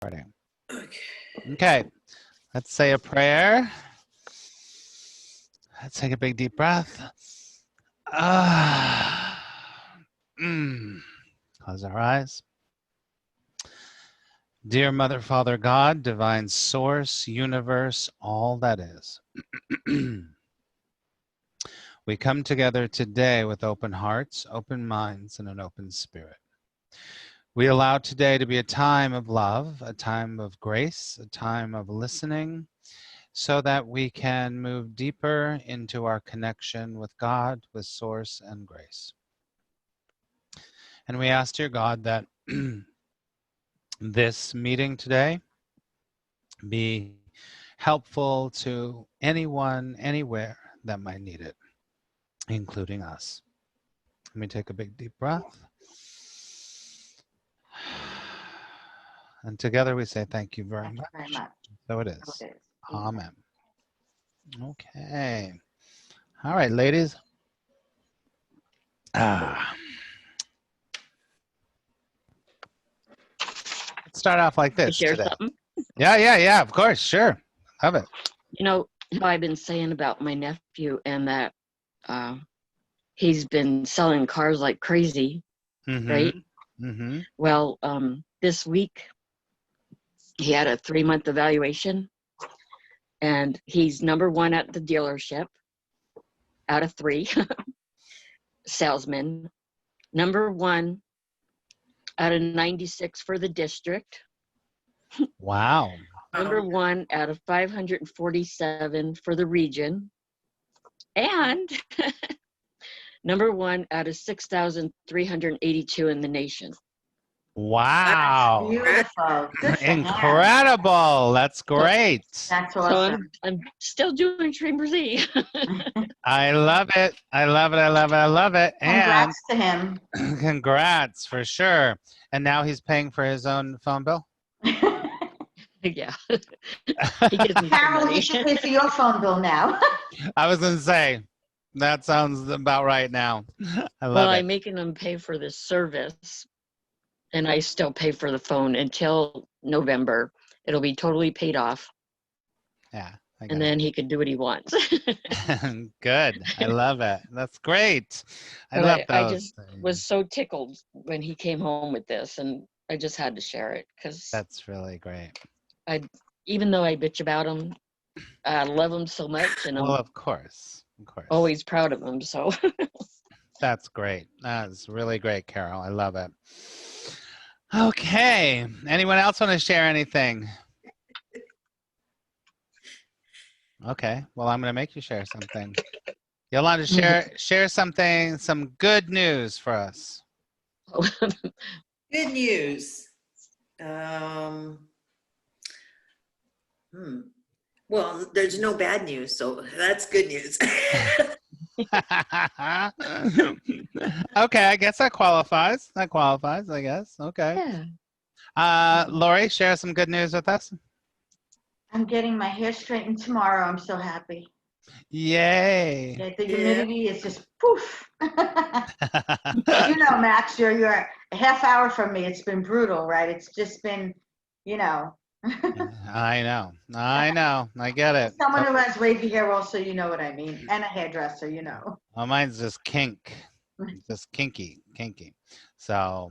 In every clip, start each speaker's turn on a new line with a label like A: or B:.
A: Starting.
B: Okay.
A: Okay, let's say a prayer. Let's take a big deep breath. Close our eyes. Dear Mother, Father, God, divine source, universe, all that is. We come together today with open hearts, open minds, and an open spirit. We allow today to be a time of love, a time of grace, a time of listening, so that we can move deeper into our connection with God, with Source and grace. And we ask, dear God, that this meeting today be helpful to anyone, anywhere that might need it, including us. Let me take a big deep breath. And together we say thank you very much. So it is. Amen. Okay. All right, ladies. Let's start off like this
C: Share
A: today.
C: something.
A: Yeah, of course, sure. Love it.
C: You know how I've been saying about my nephew and that he's been selling cars like crazy, right?
A: Mm-hmm.
C: Well, this week he had a 3-month evaluation and he's #1 at the dealership out of 3 salesmen, #1 out of 96 for the district.
A: Wow.
C: #1 out of 547 for the region, and #1 out of 6,382 in the nation.
A: Wow.
D: Beautiful. Good for him.
A: Incredible. That's great.
D: That's
C: So
D: awesome.
C: I'm still doing Dream Z.
A: I love it. I love it. I love it. I love it.
D: Congrats to him.
A: And congrats for sure. And now he's paying for his own phone bill?
C: Yeah. He gives me some
D: Carol,
C: money.
D: you should pay for your phone bill now.
A: I was going to say, that sounds about right now. I love
C: Well,
A: it.
C: I'm making him pay for this service, and I still pay for the phone until November. It'll be totally paid off,
A: Yeah.
C: and then he can do what he wants.
A: Good. I love it. That's great. I
C: But
A: love
C: I
A: those
C: just
A: things.
C: was so tickled when he came home with this, and I just had to share it because
A: That's really great.
C: even though I bitch about him, I love him so much, and
A: Well,
C: I'm
A: of course.
C: always proud of him. So
A: That's great. That's really great, Carol. I love it. Okay. Anyone else want to share anything? Okay. Well, I'm going to make you share something. Yolanda, share something, some good news for us.
B: Good news. Well, there's no bad news, so that's good news.
A: Okay, I guess that qualifies. That qualifies, I guess. Okay.
C: yeah.
A: Lori, share some good news with us.
D: I'm getting my hair straightened tomorrow. I'm so happy.
A: Yay.
D: Yeah, the humidity is just poof. You know, Max, you're a half hour from me. It's been brutal, right? It's just been, you know.
A: I know. I get it.
D: Someone who has wavy hair also, you know what I mean. And a hairdresser, you know.
A: Well, mine's just kink. Just kinky. So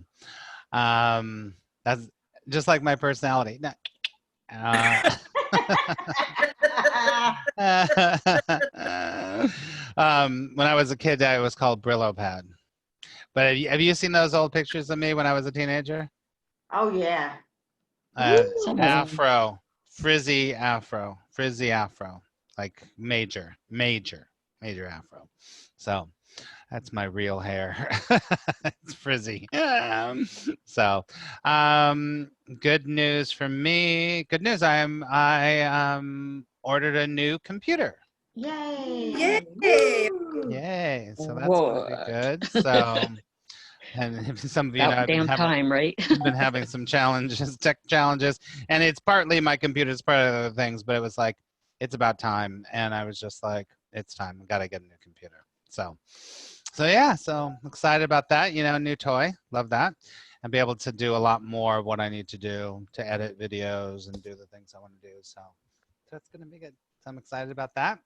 A: that's just like my personality. No. When I was a kid, I was called Brillo Pad. But have you seen those old pictures of me when I was a teenager?
D: Oh, yeah.
A: Afro, frizzy afro, like major afro. So that's my real hair. It's frizzy. So, good news for me. Good news. I ordered a new computer.
D: Yay.
B: Yay.
A: Yay. So that's going to be good. So, and some of you know,
C: About damn time, right?
A: I've been having some tech challenges, and it's partly my computer, it's part of other things, but it was like, it's about time. And I was just like, it's time. I got to get a new computer. So yeah, so excited about that, you know, new toy. Love that. and be able to do a lot more of what I need to do to edit videos and do the things I want to do. So it's going to be good. So I'm excited about that.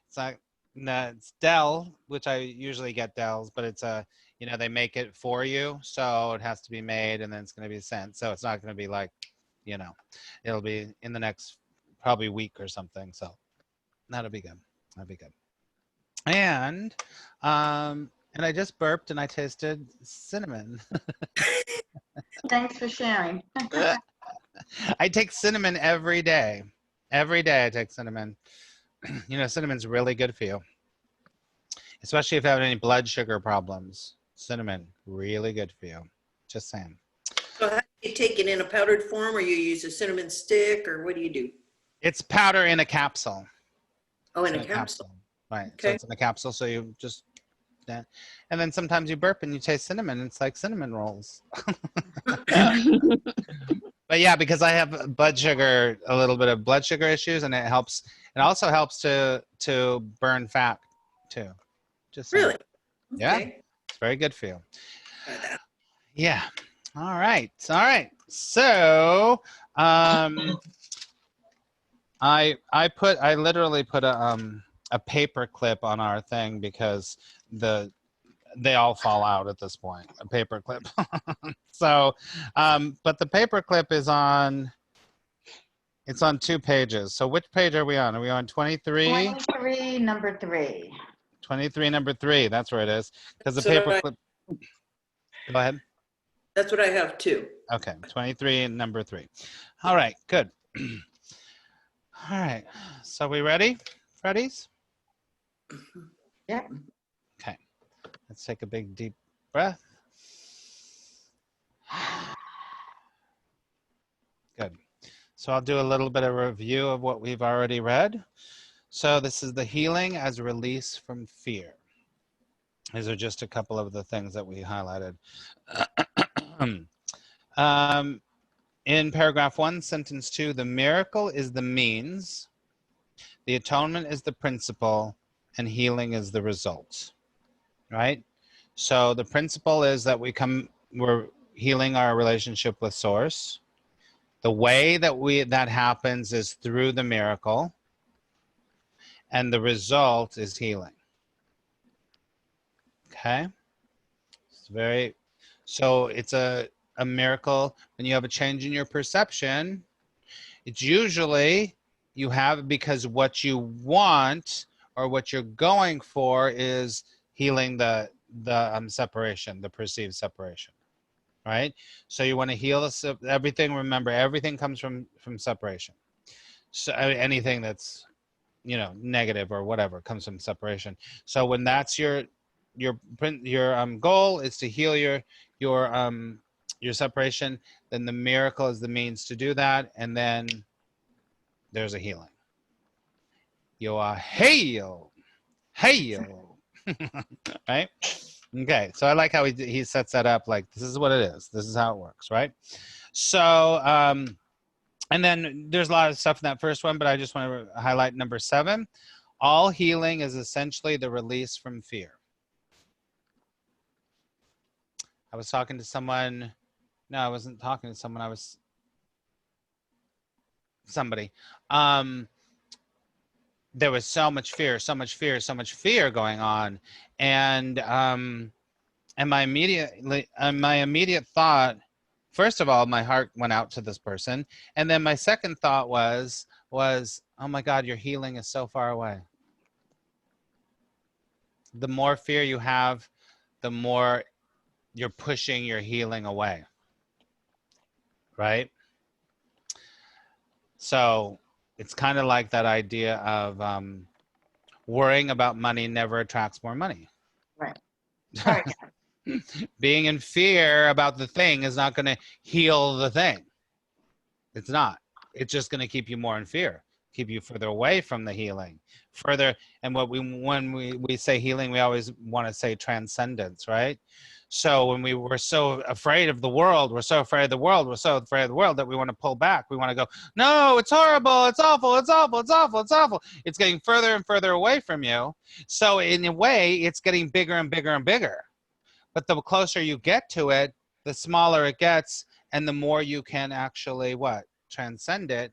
A: It's like, no, it's Dell, which I usually get Dells, but it's a, you know, they make it for you. So it has to be made and then it's going to be sent. So it's not going to be like, you know, it'll be in the next probably week or something. So that'll be good. That'll be good. And I just burped and I tasted cinnamon.
D: Thanks for sharing.
A: I take cinnamon every day. Every day I take cinnamon. You know, cinnamon's really good for you, especially if you have any blood sugar problems. Cinnamon, really good for you. Just saying.
B: So how do you take it in a powdered form, or you use a cinnamon stick, or what do you do?
A: It's powder in a capsule.
B: Oh, in
A: It's
B: a capsule.
A: Right. So
B: Okay.
A: it's in a capsule. So you just, and then sometimes you burp and you taste cinnamon. It's like cinnamon rolls. But yeah, because I have blood sugar, a little bit of blood sugar issues, and it helps. It also helps to burn fat too. Just saying.
B: Really?
A: Yeah,
B: Okay.
A: it's very good for you.
B: Try that.
A: Yeah. All right. All right. So, I literally put a paper clip on our thing because they all fall out at this point. A paper clip. So, but the paper clip is on. It's on 2 pages. So which page are we on? Are we on 23?
D: 23, number 3.
A: 23, number 3. That's where it is. Because the
B: So
A: paper clip. Go ahead.
B: That's what I have too.
A: Okay, 23 and number 3. All right, good. All right, so we ready, Freddies?
D: Yep.
A: Okay, let's take a big deep breath. Good. So I'll do a little bit of review of what we've already read. So this is the healing as release from fear. These are just a couple of the things that we highlighted. In paragraph 1, sentence 2, the miracle is the means, the atonement is the principle, and healing is the result. Right? So the principle is that we're healing our relationship with Source. The way that happens is through the miracle, and the result is healing. Okay? It's a miracle when you have a change in your perception. It's usually you have because what you want or what you're going for is healing the separation, the perceived separation, right? So you want to heal everything. Remember, everything comes from separation. So anything that's, you know, negative or whatever comes from separation. So when that's your goal is to heal your separation, then the miracle is the means to do that, and then there's a healing. You are healed. Right? Okay, so I like how he sets that up, like this is what it is. This is how it works, right? So, and then there's a lot of stuff in that first one, but I just want to highlight number 7. All healing is essentially the release from fear. I was talking to someone. No, I wasn't talking to someone. I was somebody. There was so much fear going on, and my immediate thought, first of all, my heart went out to this person, and then my second thought was, oh my God, your healing is so far away. The more fear you have, the more you're pushing your healing away, right? So it's kind of like that idea of worrying about money never attracts more money.
D: Right. Sorry.
A: Being in fear about the thing is not going to heal the thing. It's not. It's just going to keep you more in fear, keep you further away from the healing, further. And when we say healing, we always want to say transcendence, right? So when we were so afraid of the world, we're so afraid of the world that we want to pull back. We want to go, no, it's horrible, it's awful, it's awful, it's awful, it's awful. It's getting further and further away from you. So in a way, it's getting bigger and bigger and bigger. But the closer you get to it, the smaller it gets, and the more you can actually what? Transcend it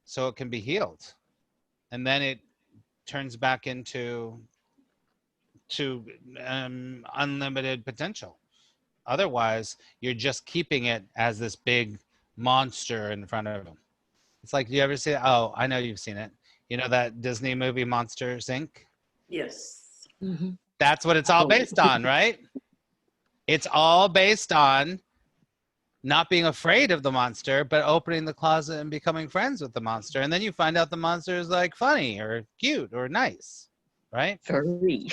A: so it can be healed. And then it turns back into unlimited potential. Otherwise, you're just keeping it as this big monster in front of them. It's like, do you ever see it? Oh, I know you've seen it. You know that Disney movie Monsters Inc.?
B: Yes.
C: Mhm.
A: That's what it's all based on, right? It's all based on not being afraid of the monster, but opening the closet and becoming friends with the monster. And then you find out the monster is like funny or cute or nice, right?
C: Furry.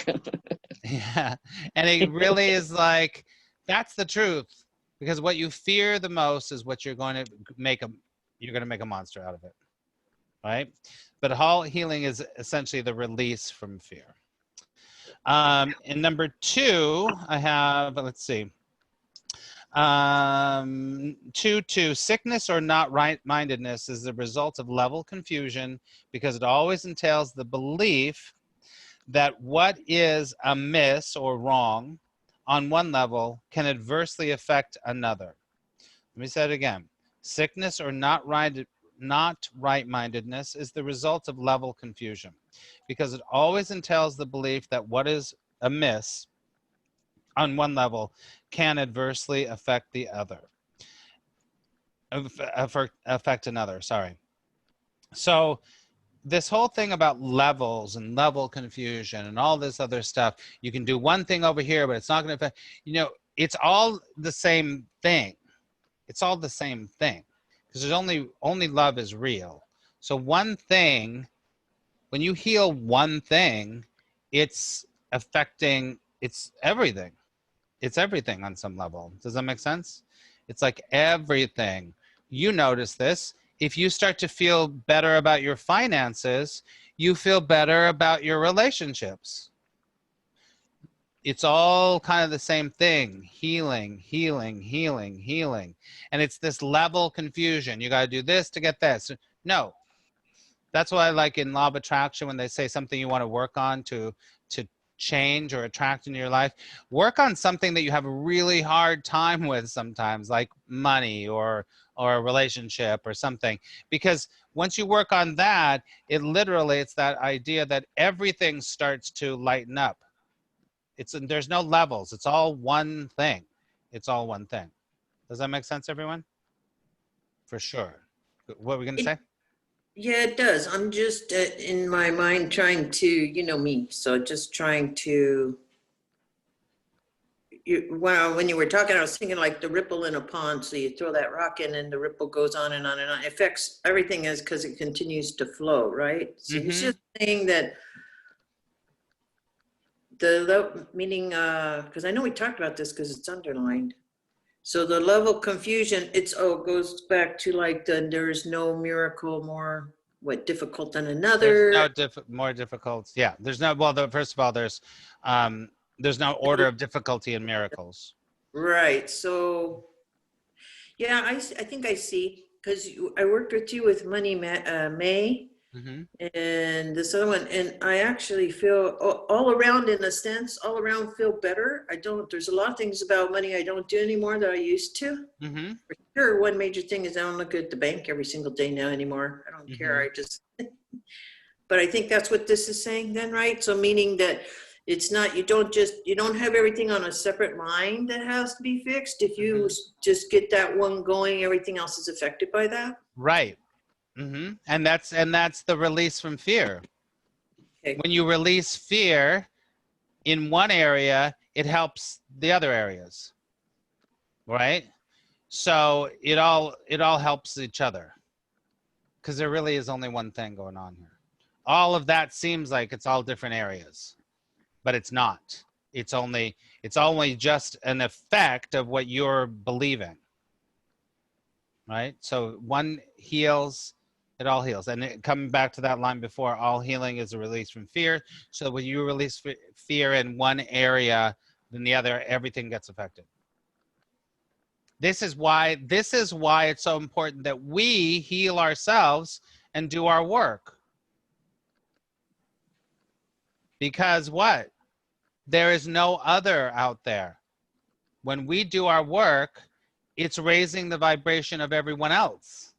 A: Yeah. And it really is like, that's the truth. Because what you fear the most is what you're going to make a monster out of it. Right? But all healing is essentially the release from fear. And number 2, I have, let's see. 2, sickness or not right-mindedness is the result of level confusion because it always entails the belief that what is amiss or wrong on one level can adversely affect another. Let me say it again. Sickness or not right-mindedness is the result of level confusion because it always entails the belief that what is amiss on one level can adversely affect the other. Affect another, sorry. So this whole thing about levels and level confusion and all this other stuff, you can do one thing over here, but it's not going to affect, it's all the same thing. It's all the same thing because there's only love is real. So one thing, when you heal one thing, it's affecting, it's everything. It's everything on some level. Does that make sense? It's like everything. You notice this. If you start to feel better about your finances, you feel better about your relationships. It's all kind of the same thing. Healing, healing, healing, healing. And it's this level confusion. You got to do this to get this. No. That's why I like in law of attraction when they say something you want to work on to change or attract in your life, work on something that you have a really hard time with sometimes, like money or a relationship or something. Because once you work on that, it's that idea that everything starts to lighten up. There's no levels. It's all one thing. It's all one thing. Does that make sense, everyone? For sure. What were we going to say?
B: Yeah, it does. I'm just in my mind trying to, me. So just trying to, when you were talking, I was thinking like the ripple in a pond. So you throw that rock in and the ripple goes on and on and on. It affects everything as because it continues to flow, right? So you're just saying that meaning, because I know we talked about this because it's underlined. So the level of confusion, goes back to like there is no miracle more difficult than another.
A: There's no more difficult. Yeah, there's no. Well, first of all, there's no order of difficulty in miracles.
B: Right. So, yeah, I think I see because I worked with you with Money May and this other one, and I actually feel all around, in a sense, all around feel better. There's a lot of things about money I don't do anymore that I used to. For sure, one major thing is I don't look at the bank every single day now anymore. I don't care. I just, but I think that's what this is saying then, right? So meaning that it's not, you don't have everything on a separate line that has to be fixed. If you just get that one going, everything else is affected by that.
A: Right. And that's the release from fear.
B: Okay.
A: When you release fear in one area, it helps the other areas. Right? So it all helps each other. Because there really is only one thing going on here. All of that seems like it's all different areas, but it's not. It's only just an effect of what you're believing. Right? So one heals, it all heals. And coming back to that line before, all healing is a release from fear. So when you release fear in one area, then the other, everything gets affected. This is why it's so important that we heal ourselves and do our work. Because what? There is no other out there. when we do our work, it's raising the vibration of everyone else.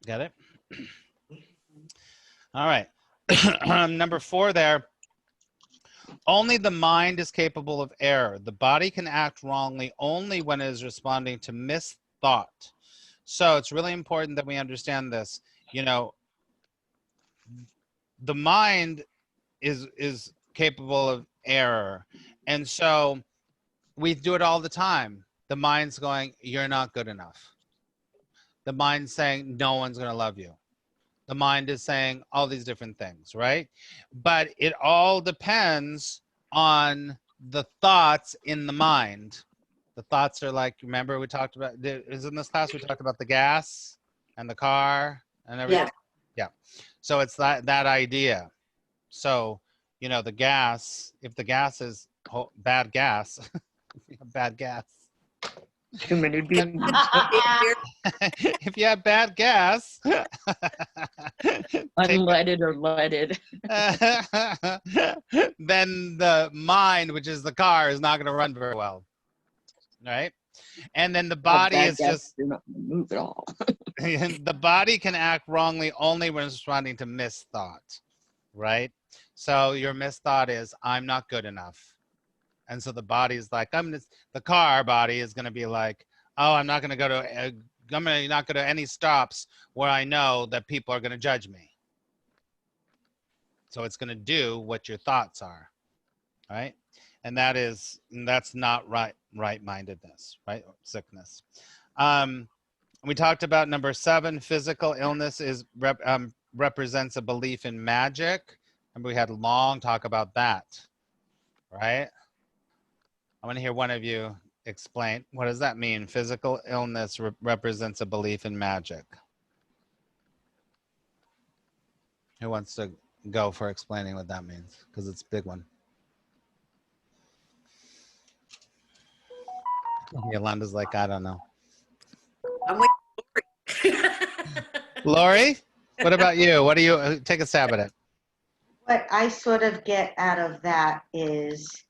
A: Get it? All right. Number 4 there. Only the mind is capable of error. The body can act wrongly only when it is responding to misthought. So it's really important that we understand this. You know, the mind is capable of error. And so we do it all the time. The mind's going, you're not good enough. The mind's saying, no one's going to love you. The mind is saying all these different things, right? But it all depends on the thoughts in the mind. The thoughts are like, remember we talked about, is in this class we talked about the gas and the car and everything? Yeah. So it's that idea. So, you know, the gas, if the gas is bad gas, bad gas.
C: Too many beans.
A: If you have bad gas,
C: Unleaded or leaded.
A: then the mind, which is the car, is not going to run very well, right? And then the body is just
C: not move at all.
A: the body can act wrongly only when it's responding to misthought, right? So your misthought is, I'm not good enough. And so the body's like, the car body is going to be like, oh, I'm not going to go to, not go to any stops where I know that people are going to judge me. So it's going to do what your thoughts are, right? And that's not right-mindedness, right? Sickness. We talked about number 7, physical illness represents a belief in magic. And we had a long talk about that, right? I want to hear one of you explain. What does that mean? Physical illness represents a belief in magic. Who wants to go for explaining what that means? Because it's a big one. Yolanda's like, I don't know.
B: I'm waiting.
A: Lori, what about you? What do you, take a stab at it?
D: What I sort of get out of that is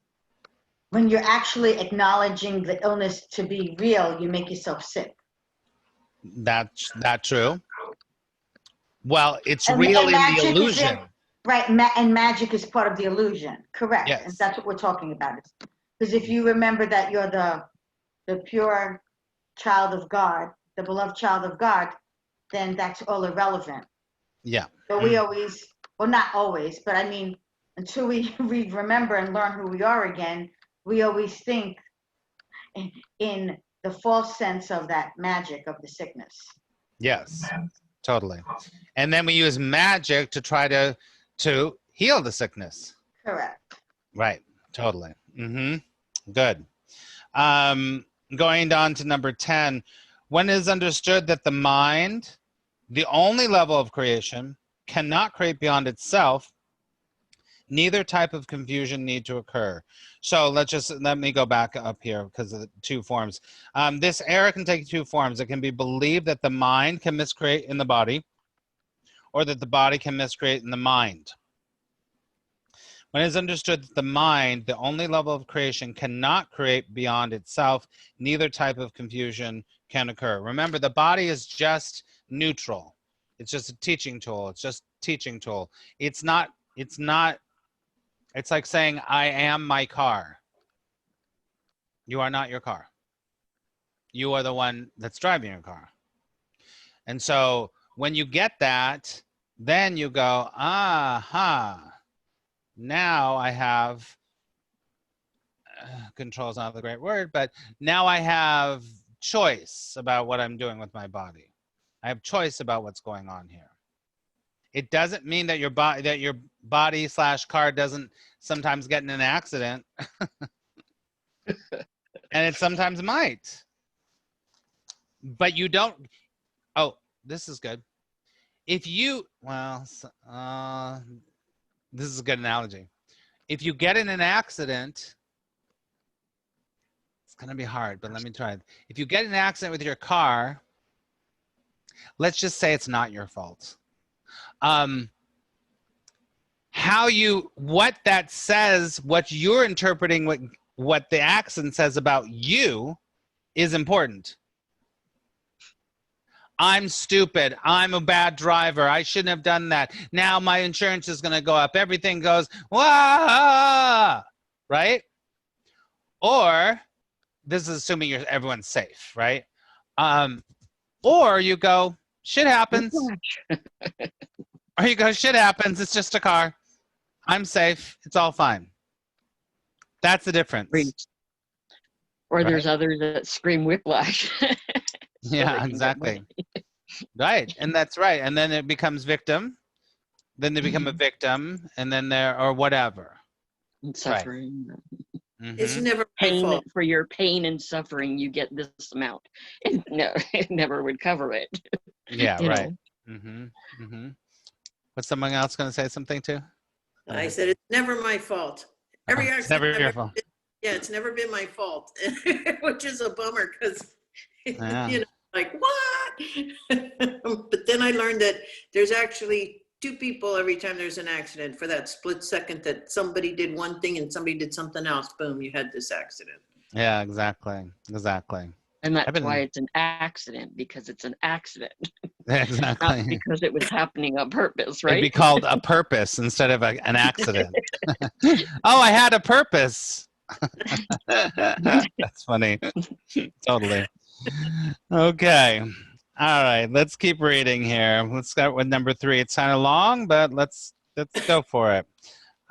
D: when you're actually acknowledging the illness to be real, you make yourself sick.
A: That's not true. Well, it's
D: And
A: real in the
D: magic is
A: illusion.
D: Right, and magic is part of the illusion, correct?
A: Yes.
D: And that's what we're talking about. Because if you remember that you're the pure child of God, the beloved child of God, then that's all irrelevant.
A: Yeah.
D: So we always, well, not always, but I mean, until we remember and learn who we are again, we always think in the false sense of that magic of the sickness.
A: Yes, totally. And then we use magic to try to heal the sickness.
D: Correct.
A: Right, totally. Good. Going on to number 10, when it is understood that the mind, the only level of creation, cannot create beyond itself, neither type of confusion need to occur. So let me go back up here because of the 2 forms. This error can take 2 forms. It can be believed that the mind can miscreate in the body, or that the body can miscreate in the mind. When it is understood that the mind, the only level of creation, cannot create beyond itself, neither type of confusion can occur. Remember, the body is just neutral. It's just a teaching tool. It's just a teaching tool. It's like saying, I am my car. You are not your car. You are the one that's driving your car. And so when you get that, then you go, aha. Now I have, control is not the great word, but now I have choice about what I'm doing with my body. I have choice about what's going on here. It doesn't mean that your body / car doesn't sometimes get in an accident. And it sometimes might. But you don't, oh, this is good. If you, well, this is a good analogy. If you get in an accident, it's going to be hard, but let me try it. If you get in an accident with your car, let's just say it's not your fault. How what that says, what you're interpreting, what the accent says about you is important. I'm stupid. I'm a bad driver. I shouldn't have done that. Now my insurance is going to go up. Everything goes, wah, right? Or this is assuming everyone's safe, right? Or you go, shit happens. Or you go, shit happens. It's just a car. I'm safe. It's all fine. That's the difference.
C: Or
A: Right.
C: there's others that scream whiplash. So
A: Yeah, exactly. Right. And that's right. And then it becomes victim. Then they become a victim. And then or whatever.
C: And suffering.
B: It's
A: Mhm.
B: never my
C: Pain,
B: fault.
C: for your pain and suffering, you get this amount. And no, it never would cover it.
A: Yeah,
C: you
A: right.
C: know.
A: Mm-hmm. Mm-hmm. Was someone else going to say something too?
B: I said, it's never my fault. Every
A: It's
B: accident
A: never
B: I've
A: your
B: ever
A: fault.
B: been- yeah, it's never been my fault, which is a bummer because,
A: Yeah.
B: you know, like, what? But then I learned that there's actually two people every time there's an accident. For that split second that somebody did one thing and somebody did something else, boom, you had this accident.
A: Yeah, exactly. Exactly.
C: And that's
A: been-
C: why it's an accident, because it's an accident.
A: Exactly.
C: Not because it was happening on purpose,
A: It'd be
C: right?
A: called a purpose instead of an accident. Oh, I had a purpose. That's funny. Totally. Okay. All right. Let's keep reading here. Let's start with number 3. It's kind of long, but let's go for it.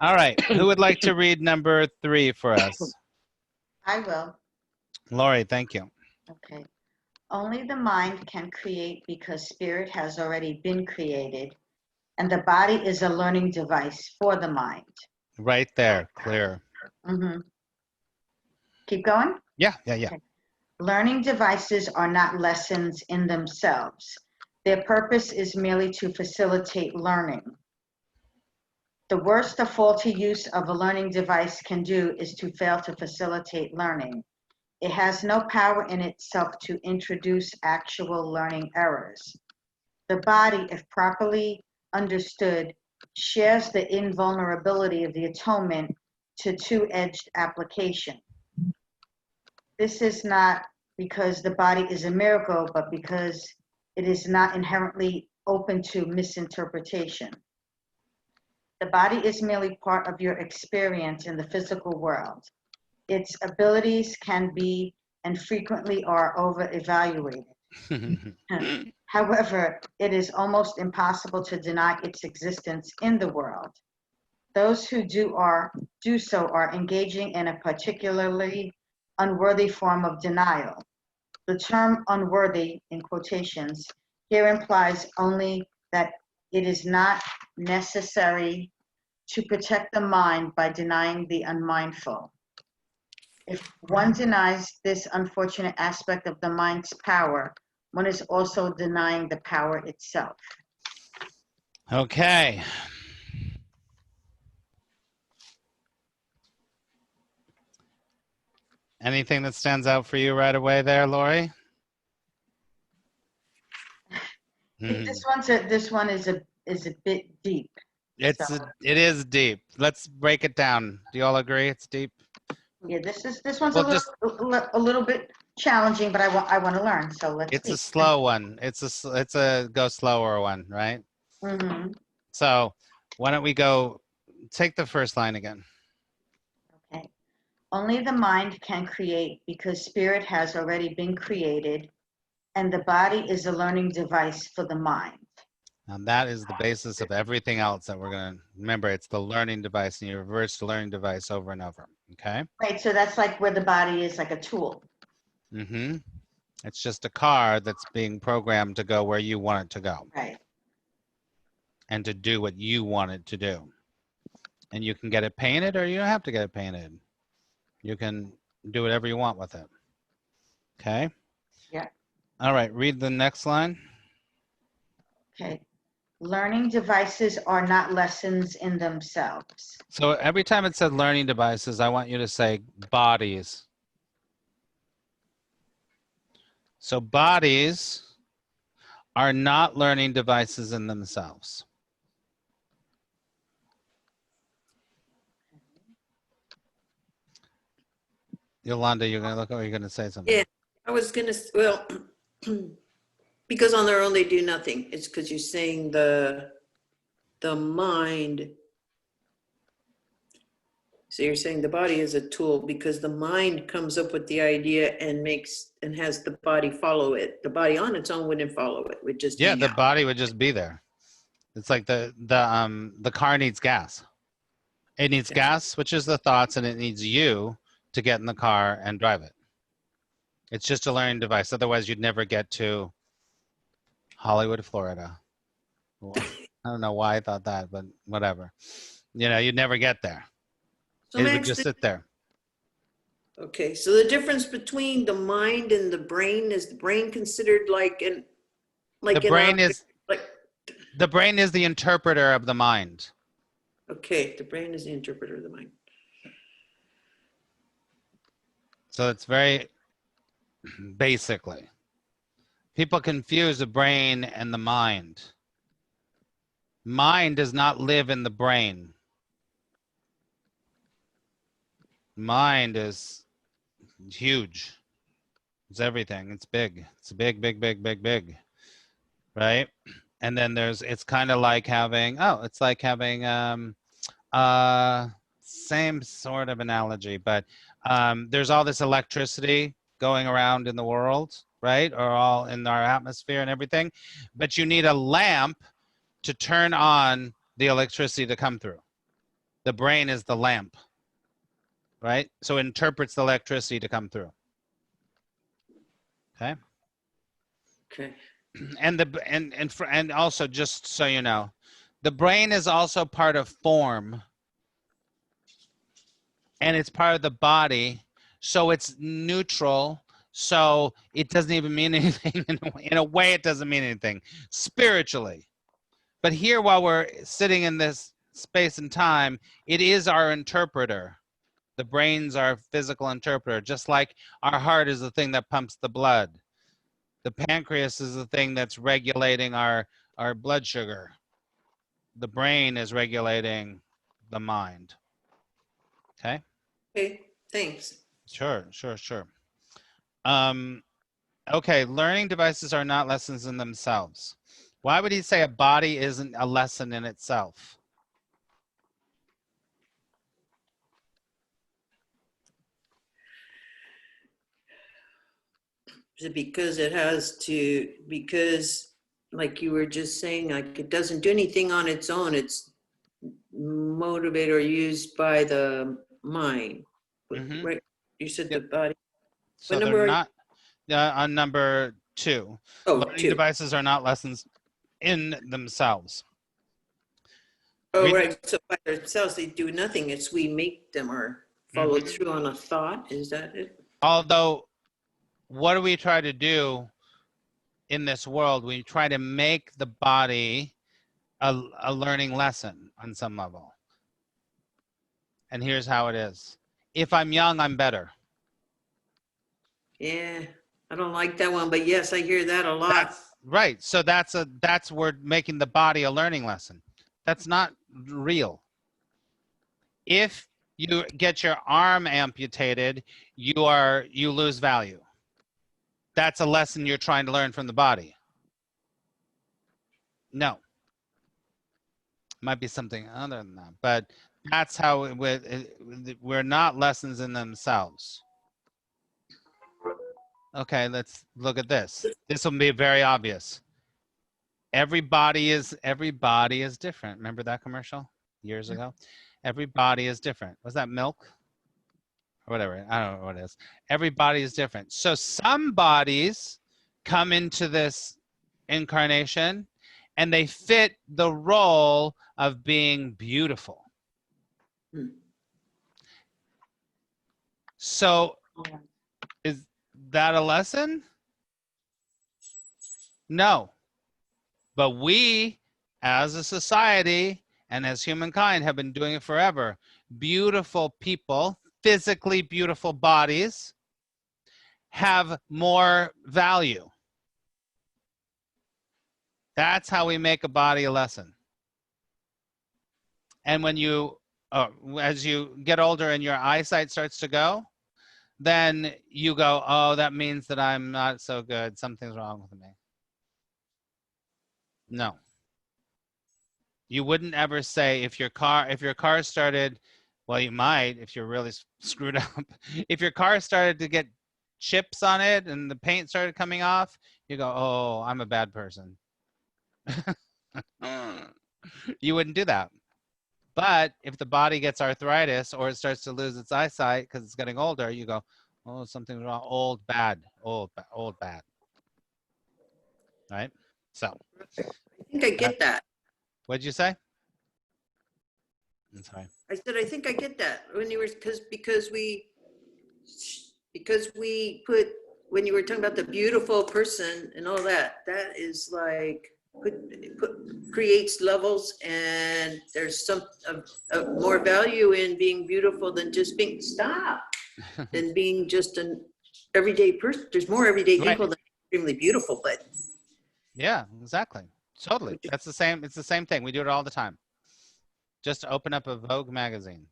A: All right. Who would like to read number 3 for us?
D: I will.
A: Lori, thank you.
D: Okay. Only the mind can create because spirit has already been created, and the body is a learning device for the mind.
A: Right there. Clear.
D: Mm-hmm. Keep going?
A: Yeah.
D: Okay. Learning devices are not lessons in themselves. Their purpose is merely to facilitate learning. The worst a faulty use of a learning device can do is to fail to facilitate learning. It has no power in itself to introduce actual learning errors. The body, if properly understood, shares the invulnerability of the atonement to two-edged application. This is not because the body is a miracle, but because it is not inherently open to misinterpretation. The body is merely part of your experience in the physical world. Its abilities can be and frequently are over-evaluated. However, it is almost impossible to deny its existence in the world. Those who do so are engaging in a particularly unworthy form of denial. The term unworthy, in quotations, here implies only that it is not necessary to protect the mind by denying the unmindful. If one denies this unfortunate aspect of the mind's power, one is also denying the power itself.
A: Okay. Anything that stands out for you right away there, Lori?
D: This one is a bit deep.
A: It is deep. Let's break it down. Do you all agree it's deep?
D: Yeah, this one's
A: Well,
D: a little bit challenging, but I want to learn. So let's.
A: It's a slow one. It's a go slower one, right?
D: Mm-hmm.
A: So why don't we take the first line again?
D: Okay. Only the mind can create because spirit has already been created, and the body is a learning device for the mind.
A: And that is the basis of everything else that we're going to remember. It's the learning device, and you reverse the learning device over and over. Okay.
D: Right. So that's like where the body is like a tool.
A: Mm-hmm. It's just a car that's being programmed to go where you want it to go.
D: Right.
A: And to do what you want it to do. And you can get it painted, or you don't have to get it painted. You can do whatever you want with it. Okay?
D: Yeah.
A: All right, read the next line.
D: Okay. Learning devices are not lessons in themselves.
A: So every time it said learning devices, I want you to say bodies. So bodies are not learning devices in themselves. Yolanda, you're going to look, or you're going to say something?
B: Yeah, I was gonna, well, because on their own they do nothing. It's because you're saying the mind. So you're saying the body is a tool because the mind comes up with the idea and makes and has the body follow it. The body on its own wouldn't follow it. Would just
A: Yeah,
B: hang
A: the
B: out.
A: body would just be there. It's like the car needs gas. It needs gas, which is the thoughts, and it needs you to get in the car and drive it. It's just a learning device. Otherwise, you'd never get to Hollywood, Florida. Well, I don't know why I thought that, but whatever. You know, you'd never get there.
B: So
A: It would
B: Max,
A: just sit there.
B: okay, so the difference between the mind and the brain, is the brain considered like an
A: The brain
B: object,
A: is
B: like,
A: the brain is the interpreter of the mind.
B: okay, the brain is the interpreter of the mind.
A: So it's very basically. People confuse the brain and the mind. Mind does not live in the brain. Mind is huge. It's everything. It's big. It's big, big, big, big, big. Right? And then it's kind of like having, it's like having same sort of analogy, but there's all this electricity going around in the world, right? Or all in our atmosphere and everything. But you need a lamp to turn on the electricity to come through. The brain is the lamp, right? So it interprets the electricity to come through. Okay.
B: Okay.
A: And also, just so you know, the brain is also part of form, and it's part of the body, so it's neutral. So it doesn't even mean anything. In a way, it doesn't mean anything spiritually. But here, while we're sitting in this space and time, it is our interpreter. The brain's our physical interpreter, just like our heart is the thing that pumps the blood. The pancreas is the thing that's regulating our blood sugar. The brain is regulating the mind. Okay?
B: Okay, thanks.
A: Sure. Okay, learning devices are not lessons in themselves. Why would he say a body isn't a lesson in itself?
B: Is it because it has to, because like you were just saying, like it doesn't do anything on its own. It's motivated or used by the mind.
A: Mhm.
B: Right? You said
A: Yep.
B: the body.
A: So
B: What
A: they're
B: number are you?
A: not on number 2.
B: Oh,
A: Learning
B: 2.
A: devices are not lessons in themselves.
B: Oh, right. So by themselves, they do nothing. It's we make them or follow
A: Mhm.
B: through on a thought. Is that it?
A: Although, what do we try to do in this world? We try to make the body a learning lesson on some level. And here's how it is. If I'm young, I'm better.
B: Yeah, I don't like that one, but yes, I hear that a lot.
A: That's right. So that's we're making the body a learning lesson. That's not real. If you get your arm amputated, you lose value. That's a lesson you're trying to learn from the body. No. Might be something other than that, but that's how we're not lessons in themselves. Okay, let's look at this. This will be very obvious. Everybody is different. Remember that commercial years ago? Everybody is different. Was that milk? Or whatever. I don't know what it is. Everybody is different. So some bodies come into this incarnation and they fit the role of being beautiful. So is that a lesson? No. But we, as a society and as humankind, have been doing it forever. Beautiful people, physically beautiful bodies, have more value. That's how we make a body a lesson. And when you, as you get older and your eyesight starts to go, then you go, oh, that means that I'm not so good. Something's wrong with me. No. You wouldn't ever say if your car started, well, you might if you're really screwed up. If your car started to get chips on it and the paint started coming off, you go, oh, I'm a bad person. You wouldn't do that. But if the body gets arthritis or it starts to lose its eyesight because it's getting older, you go, oh, something's wrong. Old, bad, old, bad. Right? So.
B: I think I get that.
A: What'd you say? I'm sorry.
B: I said, I think I get that when you were, because we put, when you were talking about the beautiful person and all that, that is like, creates levels, and there's some more value in being beautiful than just being, than being just an everyday person. There's more everyday people that are extremely beautiful, but.
A: Yeah, exactly. Totally. That's the same. It's the same thing. We do it all the time. Just open up a Vogue magazine,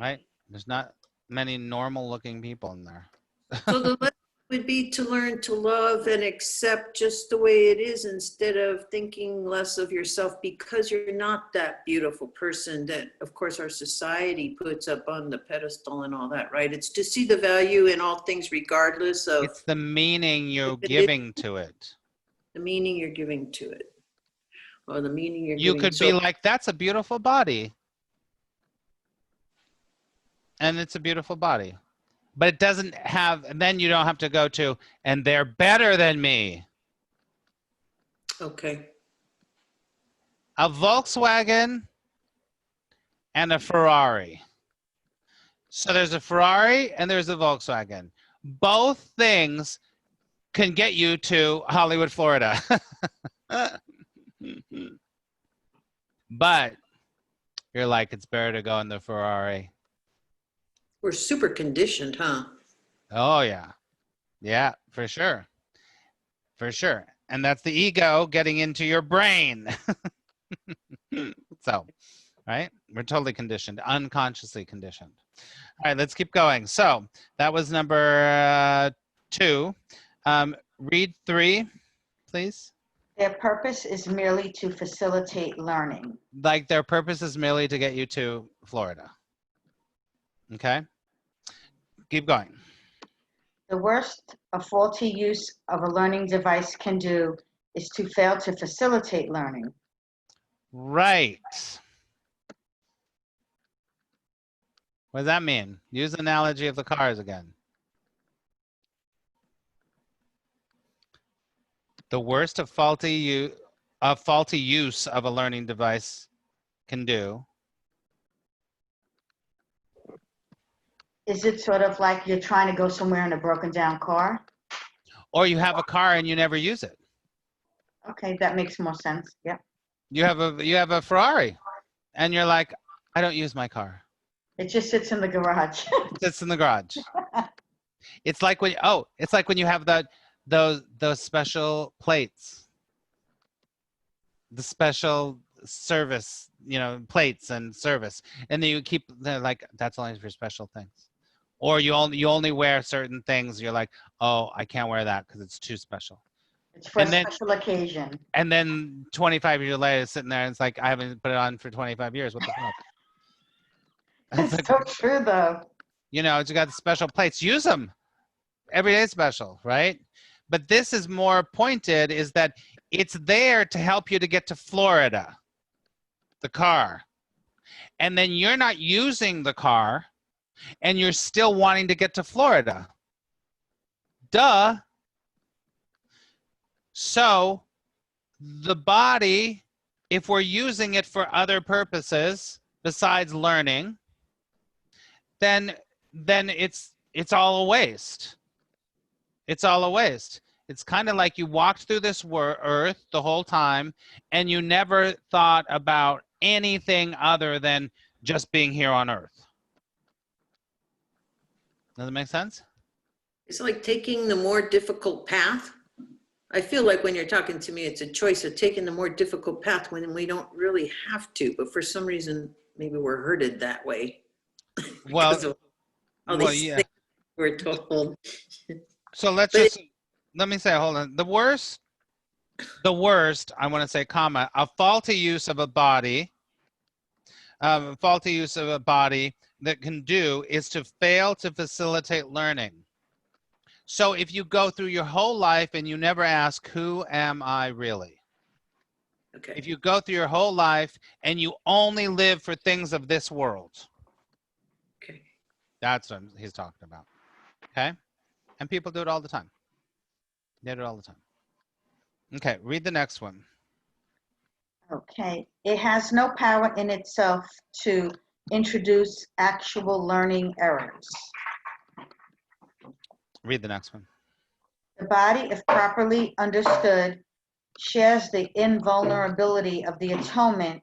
A: right? There's not many normal looking people in there.
B: So the lesson would be to learn to love and accept just the way it is, instead of thinking less of yourself because you're not that beautiful person that, of course, our society puts up on the pedestal and all that, right? It's to see the value in all things regardless of.
A: It's the meaning you're giving to it.
B: The meaning you're giving to it. Or the meaning you're
A: You
B: giving.
A: could be like, that's a beautiful body. And it's a beautiful body. But it doesn't have, and then you don't have to go to, and they're better than me.
B: Okay.
A: A Volkswagen and a Ferrari. So there's a Ferrari and there's a Volkswagen. Both things can get you to Hollywood, Florida. But you're like, it's better to go in the Ferrari.
B: We're super conditioned, huh?
A: Oh, yeah. Yeah, for sure. For sure. And that's the ego getting into your brain. So, right? We're totally conditioned, unconsciously conditioned. All right, let's keep going. So that was number 2. Read 3, please.
D: Their purpose is merely to facilitate learning.
A: Like their purpose is merely to get you to Florida. Okay? Keep going.
D: The worst a faulty use of a learning device can do is to fail to facilitate learning.
A: Right. What does that mean? Use the analogy of the cars again. The worst a faulty use of a learning device can do.
D: Is it sort of like you're trying to go somewhere in a broken down car?
A: Or you have a car and you never use it.
D: Okay, that makes more sense. Yep.
A: You have a Ferrari and you're like, I don't use my car.
D: It just sits in the garage.
A: It sits in the garage. It's like when you have those special plates. The special service, plates and service. And then you keep, they're like, that's only for special things. Or you only wear certain things. You're like, oh, I can't wear that because it's too special.
D: It's for a special occasion.
A: And then 25 years later, it's sitting there and it's like, I haven't put it on for 25 years. What the fuck?
D: It's
A: like,
D: so true, though.
A: You got the special plates. Use them. Every day special, right? But this is more pointed, is that it's there to help you to get to Florida, the car. And then you're not using the car, and you're still wanting to get to Florida. Duh. So the body, if we're using it for other purposes besides learning, then it's all a waste. It's all a waste. It's kind of like you walked through this earth the whole time and you never thought about anything other than just being here on earth. Does that make sense?
B: It's like taking the more difficult path. I feel like when you're talking to me, it's a choice of taking the more difficult path when we don't really have to, but for some reason, maybe we're herded that way.
A: Well,
B: All these things we're told.
A: So let me say, hold on. The worst, I want to say, comma, a faulty use of a body, that can do is to fail to facilitate learning. So if you go through your whole life and you never ask, who am I really?
B: Okay.
A: If you go through your whole life and you only live for things of this world,
B: Okay.
A: that's what he's talking about. Okay? And people do it all the time. They do it all the time. Okay, read the next one.
D: Okay. It has no power in itself to introduce actual learning errors.
A: Read the next one.
D: The body, if properly understood, shares the invulnerability of the atonement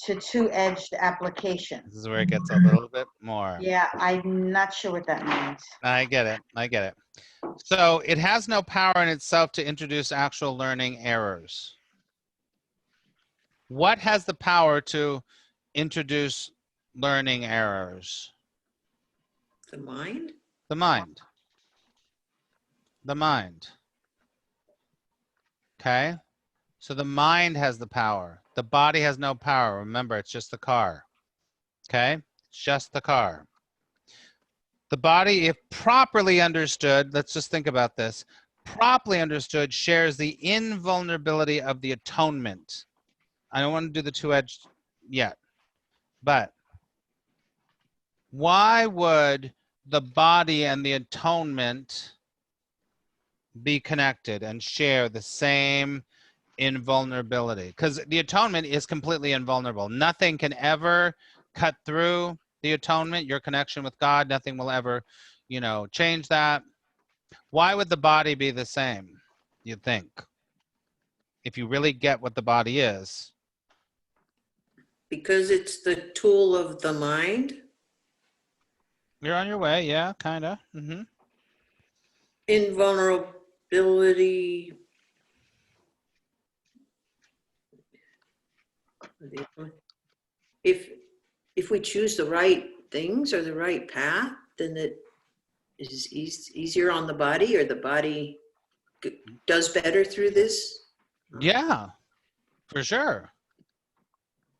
D: to two-edged application.
A: This is where it gets a little bit more.
D: Yeah, I'm not sure what that means.
A: I get it. I get it. So it has no power in itself to introduce actual learning errors. What has the power to introduce learning errors?
B: The mind?
A: The mind. The mind. Okay? So the mind has the power. The body has no power. Remember, it's just the car. Okay? It's just the car. The body, if properly understood, let's just think about this, properly understood, shares the invulnerability of the atonement. I don't want to do the two-edged yet, but why would the body and the atonement be connected and share the same invulnerability? Because the atonement is completely invulnerable. Nothing can ever cut through the atonement, your connection with God. Nothing will ever, change that. Why would the body be the same, you think? If you really get what the body is.
B: Because it's the tool of the mind.
A: You're on your way, yeah, kind of. Mm-hmm.
B: Invulnerability. If we choose the right things or the right path, then it is easier on the body, or the body does better through this.
A: Yeah, for sure.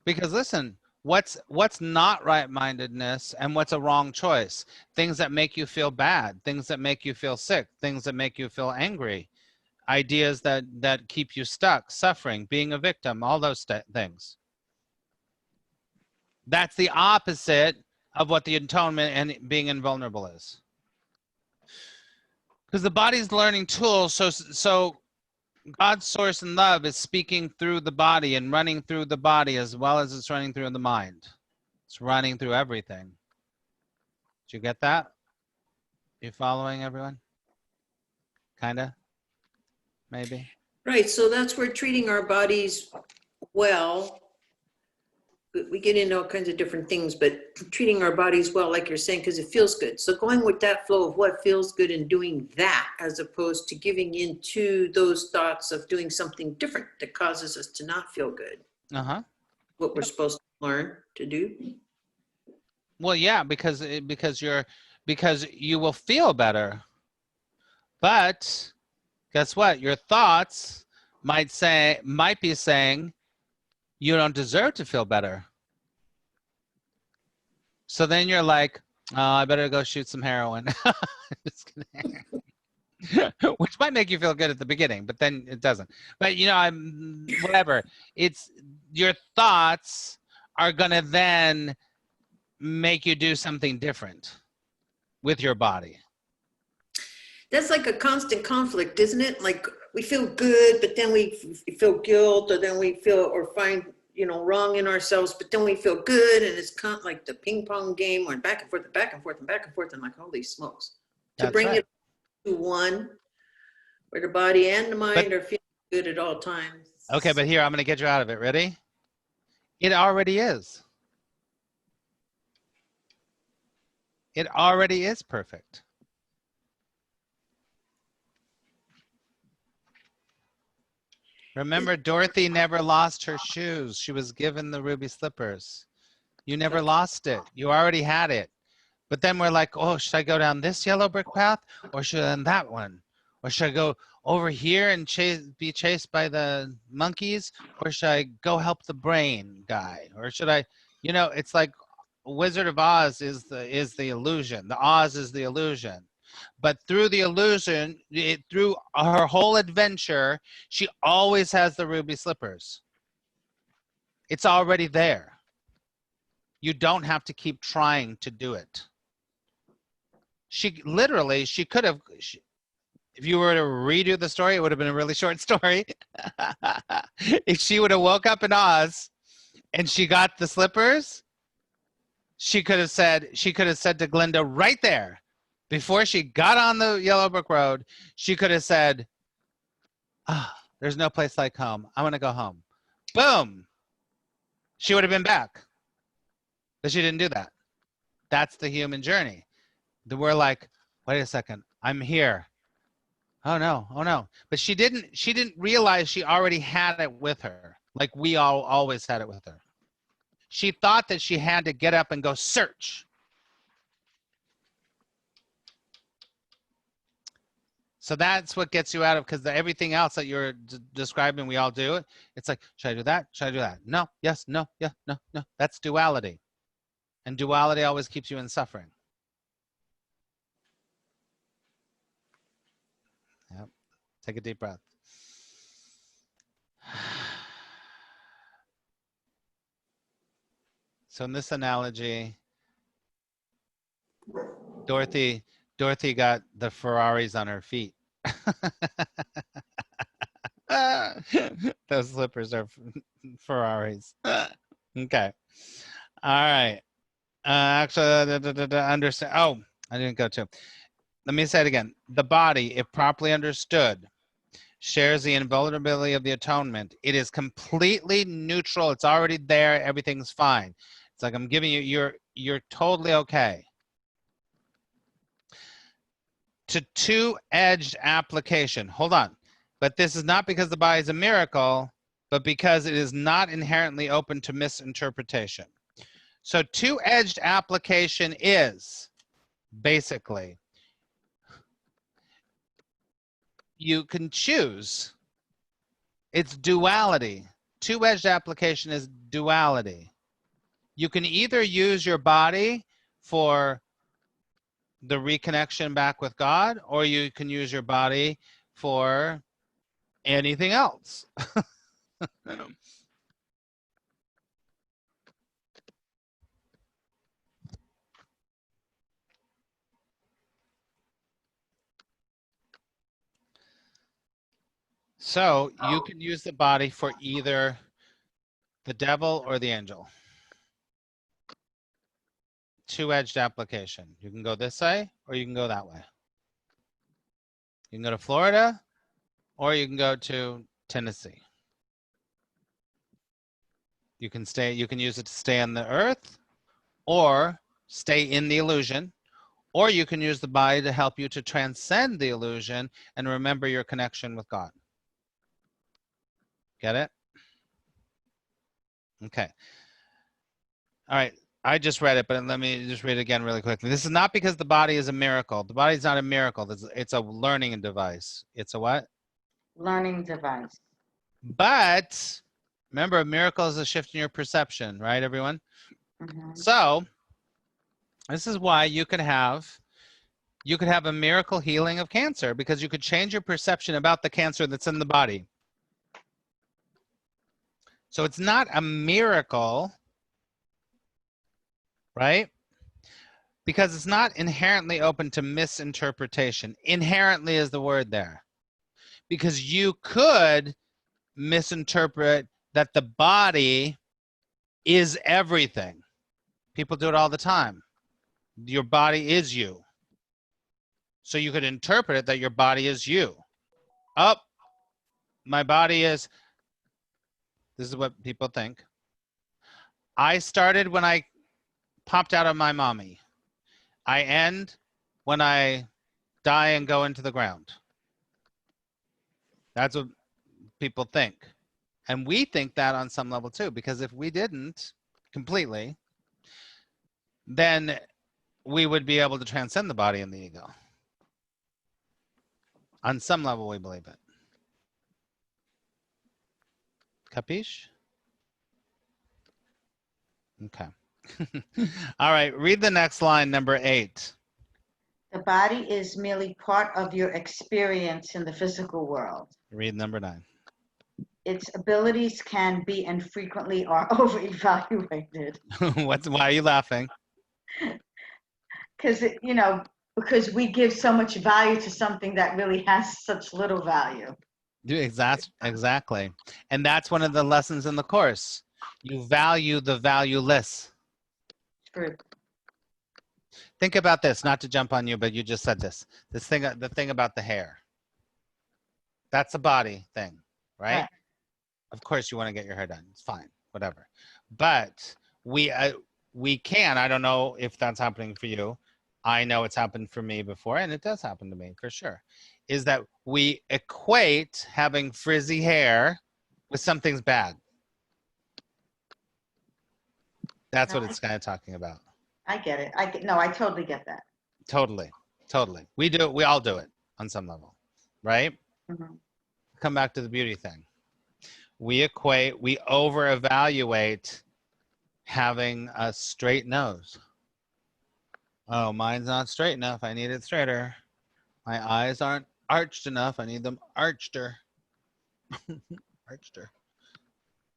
A: Because listen, what's not right-mindedness and what's a wrong choice? Things that make you feel bad, things that make you feel sick, things that make you feel angry, ideas that keep you stuck, suffering, being a victim, all those things. That's the opposite of what the atonement and being invulnerable is. Because the body's learning tools, so God's source and love is speaking through the body and running through the body as well as it's running through the mind. It's running through everything. Did you get that? You following, everyone? Kinda? Maybe?
B: Right, so that's where treating our bodies well, we get into all kinds of different things, but treating our bodies well, like you're saying, because it feels good. So going with that flow of what feels good and doing that, as opposed to giving into those thoughts of doing something different that causes us to not feel good.
A: Uh-huh.
B: What we're supposed to learn to do.
A: Well, yeah, because you will feel better. But guess what? Your thoughts might be saying you don't deserve to feel better. So then you're like, oh, I better go shoot some heroin. Just kidding. Which might make you feel good at the beginning, but then it doesn't. But whatever. It's your thoughts are gonna then make you do something different with your body.
B: That's like a constant conflict, isn't it? Like we feel good, but then we feel guilt, or then we feel or find wrong in ourselves, but then we feel good, and it's kind of like the ping pong game, or back and forth and back and forth and back and forth, and like, holy smokes. To
A: That's
B: bring
A: right.
B: it to one where the body and the mind are feeling good at all times.
A: Okay, but here, I'm going to get you out of it. Ready? It already is. It already is perfect. Remember, Dorothy never lost her shoes. She was given the ruby slippers. You never lost it. You already had it. But then we're like, oh, should I go down this yellow brick path or should I on that one? Or should I go over here and be chased by the monkeys? Or should I go help the brain guy? Or should I, you know, it's like Wizard of Oz is the illusion. The Oz is the illusion. But through the illusion, through her whole adventure, she always has the ruby slippers. It's already there. You don't have to keep trying to do it. She could have, if you were to redo the story, it would have been a really short story. If she would have woke up in Oz and she got the slippers, she could have said to Glinda right there, before she got on the yellow brick road, she could have said, there's no place like home. I want to go home. Boom. She would have been back. But she didn't do that. That's the human journey. We're like, wait a second, I'm here. Oh no, oh no. But she didn't realize she already had it with her. Like we all always had it with her. She thought that she had to get up and go search. So that's what gets you out of, because everything else that you're describing, we all do it. It's like, should I do that? Should I do that? No, yes, no, yeah, no, no. That's duality. And duality always keeps you in suffering. Yep. Take a deep breath. So in this analogy, Dorothy got the Ferraris on her feet. Those slippers are Ferraris. Okay. All right. Actually, understand. Oh, I didn't go to. Let me say it again. The body, if properly understood, shares the invulnerability of the atonement. It is completely neutral. It's already there. Everything's fine. It's like I'm giving you, you're totally okay. To two-edged application. Hold on. But this is not because the body is a miracle, but because it is not inherently open to misinterpretation. So two-edged application is basically, you can choose. It's duality. Two-edged application is duality. You can either use your body for the reconnection back with God, or you can use your body for anything else. So you can use the body for either the devil or the angel. Two-edged application. You can go this way or you can go that way. You can go to Florida or you can go to Tennessee. You can use it to stay on the earth or stay in the illusion, or you can use the body to help you to transcend the illusion and remember your connection with God. Get it? Okay. All right. I just read it, but let me just read it again really quickly. This is not because the body is a miracle. The body is not a miracle. It's a learning device. It's a what?
D: Learning device.
A: But remember, a miracle is a shift in your perception, right, everyone?
D: Mm-hmm.
A: So this is why you could have a miracle healing of cancer, because you could change your perception about the cancer that's in the body. So it's not a miracle, right? Because it's not inherently open to misinterpretation. Inherently is the word there. Because you could misinterpret that the body is everything. People do it all the time. Your body is you. So you could interpret it that your body is you. Oh, my body is, this is what people think. I started when I popped out of my mommy. I end when I die and go into the ground. That's what people think. And we think that on some level too, because if we didn't completely, then we would be able to transcend the body and the ego. On some level, we believe it. Capiche? Okay. All right, read the next line, number 8.
D: The body is merely part of your experience in the physical world.
A: Read number 9.
D: Its abilities can be and frequently are over-evaluated.
A: Why are you laughing?
D: Because, because we give so much value to something that really has such little value.
A: Exactly. And that's one of the lessons in the course. You value the valueless.
D: True.
A: Think about this, not to jump on you, but you just said this. The thing about the hair. That's a body thing, right? Of course you want to get your hair done. It's fine, whatever. But we can, I don't know if that's happening for you. I know it's happened for me before, and it does happen to me for sure, is that we equate having frizzy hair with something's bad. That's what it's kind of talking about.
D: I get it. I totally get that.
A: Totally. We all do it on some level, right?
D: Mm-hmm.
A: Come back to the beauty thing. We over-evaluate having a straight nose. Oh, mine's not straight enough. I need it straighter. My eyes aren't arched enough. I need them archter. Archter.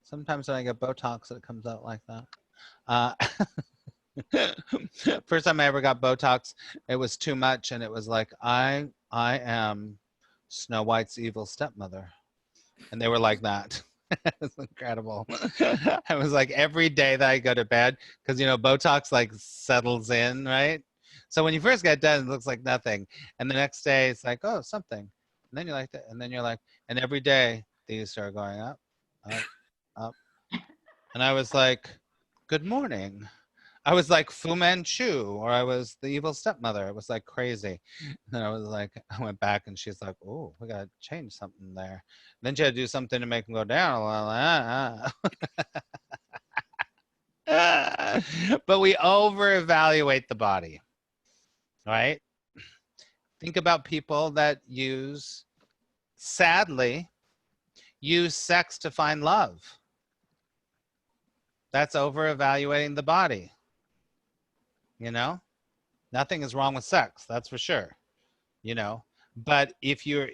A: Sometimes when I get Botox, it comes out like that. First time I ever got Botox, it was too much, and it was like, I am Snow White's evil stepmother. And they were like that. It's incredible. I was like, every day that I go to bed, because Botox like settles in, right? So when you first get done, it looks like nothing, and the next day it's like, oh, something, and then you're like that, and then you're like, and every day these start going up, up, and I was like, good morning. I was like Fu Manchu, or I was the evil stepmother. It was like crazy. And I was like, I went back, and she's like, oh, we got to change something there. And then she had to do something to make them go down. But we over-evaluate the body, right? Think about people that sadly, use sex to find love. That's over-evaluating the body. Nothing is wrong with sex, that's for sure. But if your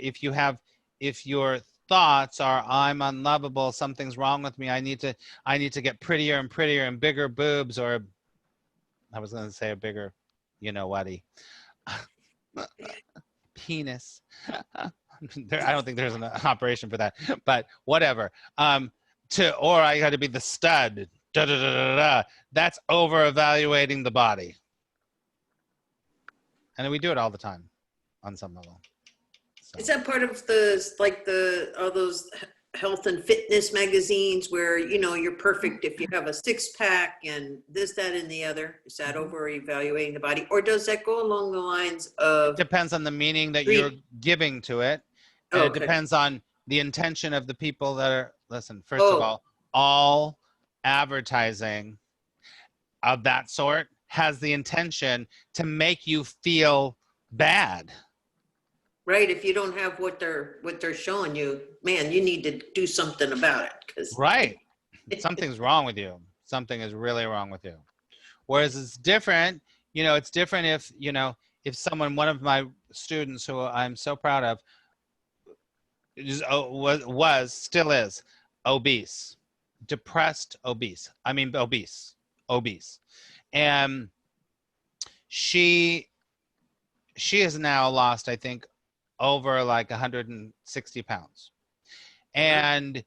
A: thoughts are, I'm unlovable, something's wrong with me, I need to get prettier and prettier and bigger boobs, or I was going to say a bigger, whaty penis. I don't think there's an operation for that, but whatever. Or I got to be the stud. Da, da, da, da, da. That's over-evaluating the body. And we do it all the time on some level. So.
B: Is that part of all those health and fitness magazines where, you're perfect if you have a 6-pack and this, that, and the other? Is that over-evaluating the body? Or does that go along the lines of...
A: It depends on the meaning that you're giving to it. And It depends on the intention of the people that are... Listen, first of all advertising of that sort has the intention to make you feel bad.
B: Right. If you don't have what they're showing you, man, you need to do something about it.
A: Right. Something's wrong with you. Something is really wrong with you. Whereas it's different, it's different if someone, one of my students who I'm so proud of, still is obese, depressed, obese. And she has now lost, I think, over like 160 pounds. And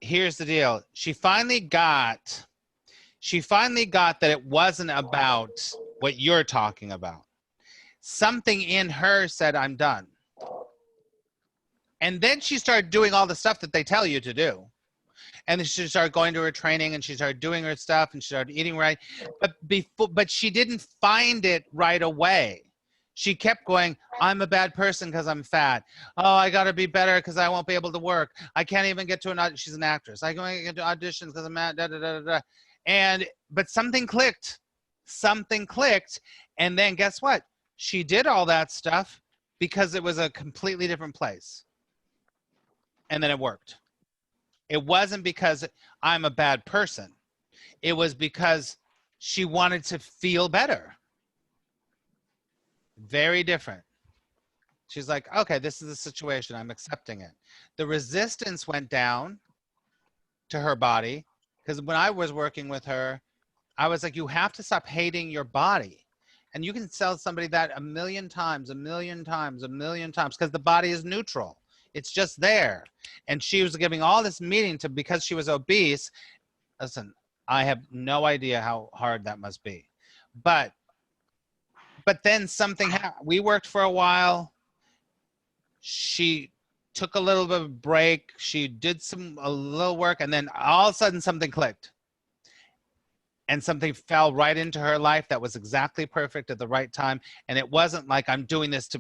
A: here's the deal. She finally got that it wasn't about what you're talking about. Something in her said, I'm done. And then she started doing all the stuff that they tell you to do. And then she started going to her training, and she started doing her stuff, and she started eating right. But she didn't find it right away. She kept going, I'm a bad person because I'm fat. Oh, I got to be better because I won't be able to work. I can't even get to an audition. She's an actress. I can't get to auditions because I'm mad. Da, da, da, da, da. But something clicked. something clicked. And then guess what? She did all that stuff because it was a completely different place. And then it worked. It wasn't because I'm a bad person. It was because she wanted to feel better. Very different. She's like, okay, this is the situation. I'm accepting it. The resistance went down to her body, because when I was working with her, I was like, you have to stop hating your body. And you can tell somebody that a million times, because the body is neutral. It's just there. And she was giving all this meaning to, because she was obese. Listen, I have no idea how hard that must be. But then something happened. We worked for a while. She took a little bit of a break. She did a little work, and then all of a sudden something clicked. And something fell right into her life that was exactly perfect at the right time. And it wasn't like, I'm doing this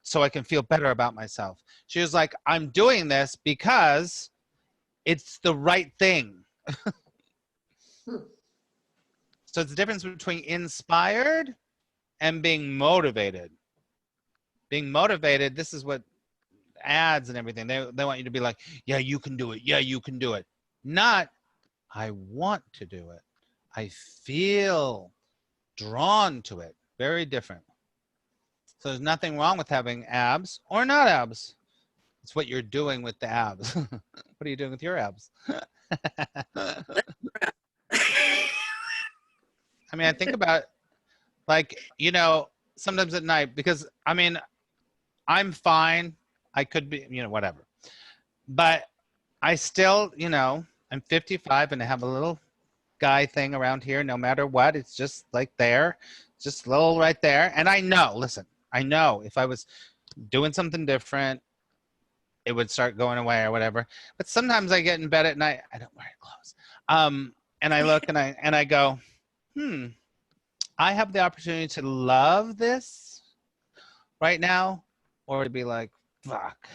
A: so I can feel better about myself. She was like, I'm doing this because it's the right thing. So it's the difference between inspired and being motivated. Being motivated, this is what ads and everything, they want you to be like, yeah, you can do it. Yeah, you can do it. Not, I want to do it. I feel drawn to it. Very different. So there's nothing wrong with having abs or not abs. It's what you're doing with the abs. What are you doing with your abs? I mean, I think about, like, you know, sometimes at night, because I mean, I'm fine. I could be, you know, whatever. But I still, you know, I'm 55 and I have a little guy thing around here. No matter what, it's just like there, just a little right there. And I know, listen, I know if I was doing something different, it would start going away or whatever. But sometimes I get in bed at night. I don't wear clothes. And I look and I go, I have the opportunity to love this right now, or to be like, fuck.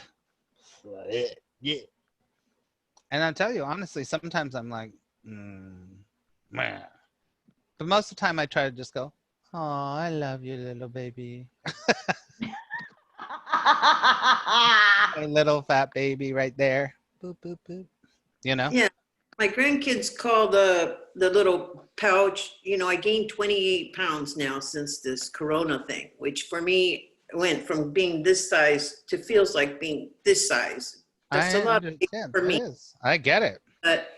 A: Yeah. And I'll tell you, honestly, sometimes I'm like, man. But most of the time I try to just go, oh, I love you, little baby. My little fat baby right there. Boop, boop, boop. You know?
B: Yeah. My grandkids call the little pouch, you know, I gained 28 pounds now since this Corona thing, which for me went from being this size to feels like being this size. That's
A: I
B: a lot
A: understand.
B: for me.
A: It is. I get it.
B: But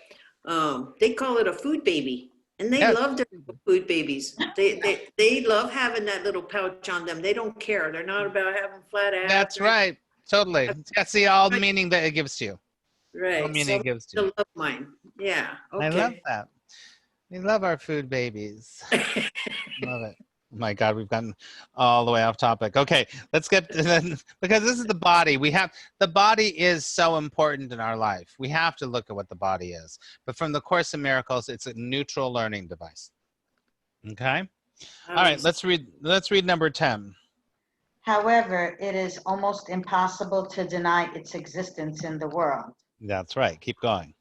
B: they call it a food baby. And they
A: Yes.
B: love their food babies. They love having that little pouch on them. They don't care. They're not about having flat abs.
A: That's right. Totally. That's the all meaning that it gives to you. All
B: Right.
A: meaning
B: So
A: it gives to
B: I
A: you.
B: love mine. Yeah. Okay.
A: I love that. We love our food babies. Love it. Oh my God, we've gotten all the way off topic. Okay, let's get because this is the body. The body is so important in our life. We have to look at what the body is. But from the Course in Miracles, it's a neutral learning device. Okay? All right, let's read number 10.
D: However, it is almost impossible to deny its existence in the world.
A: That's right. Keep going.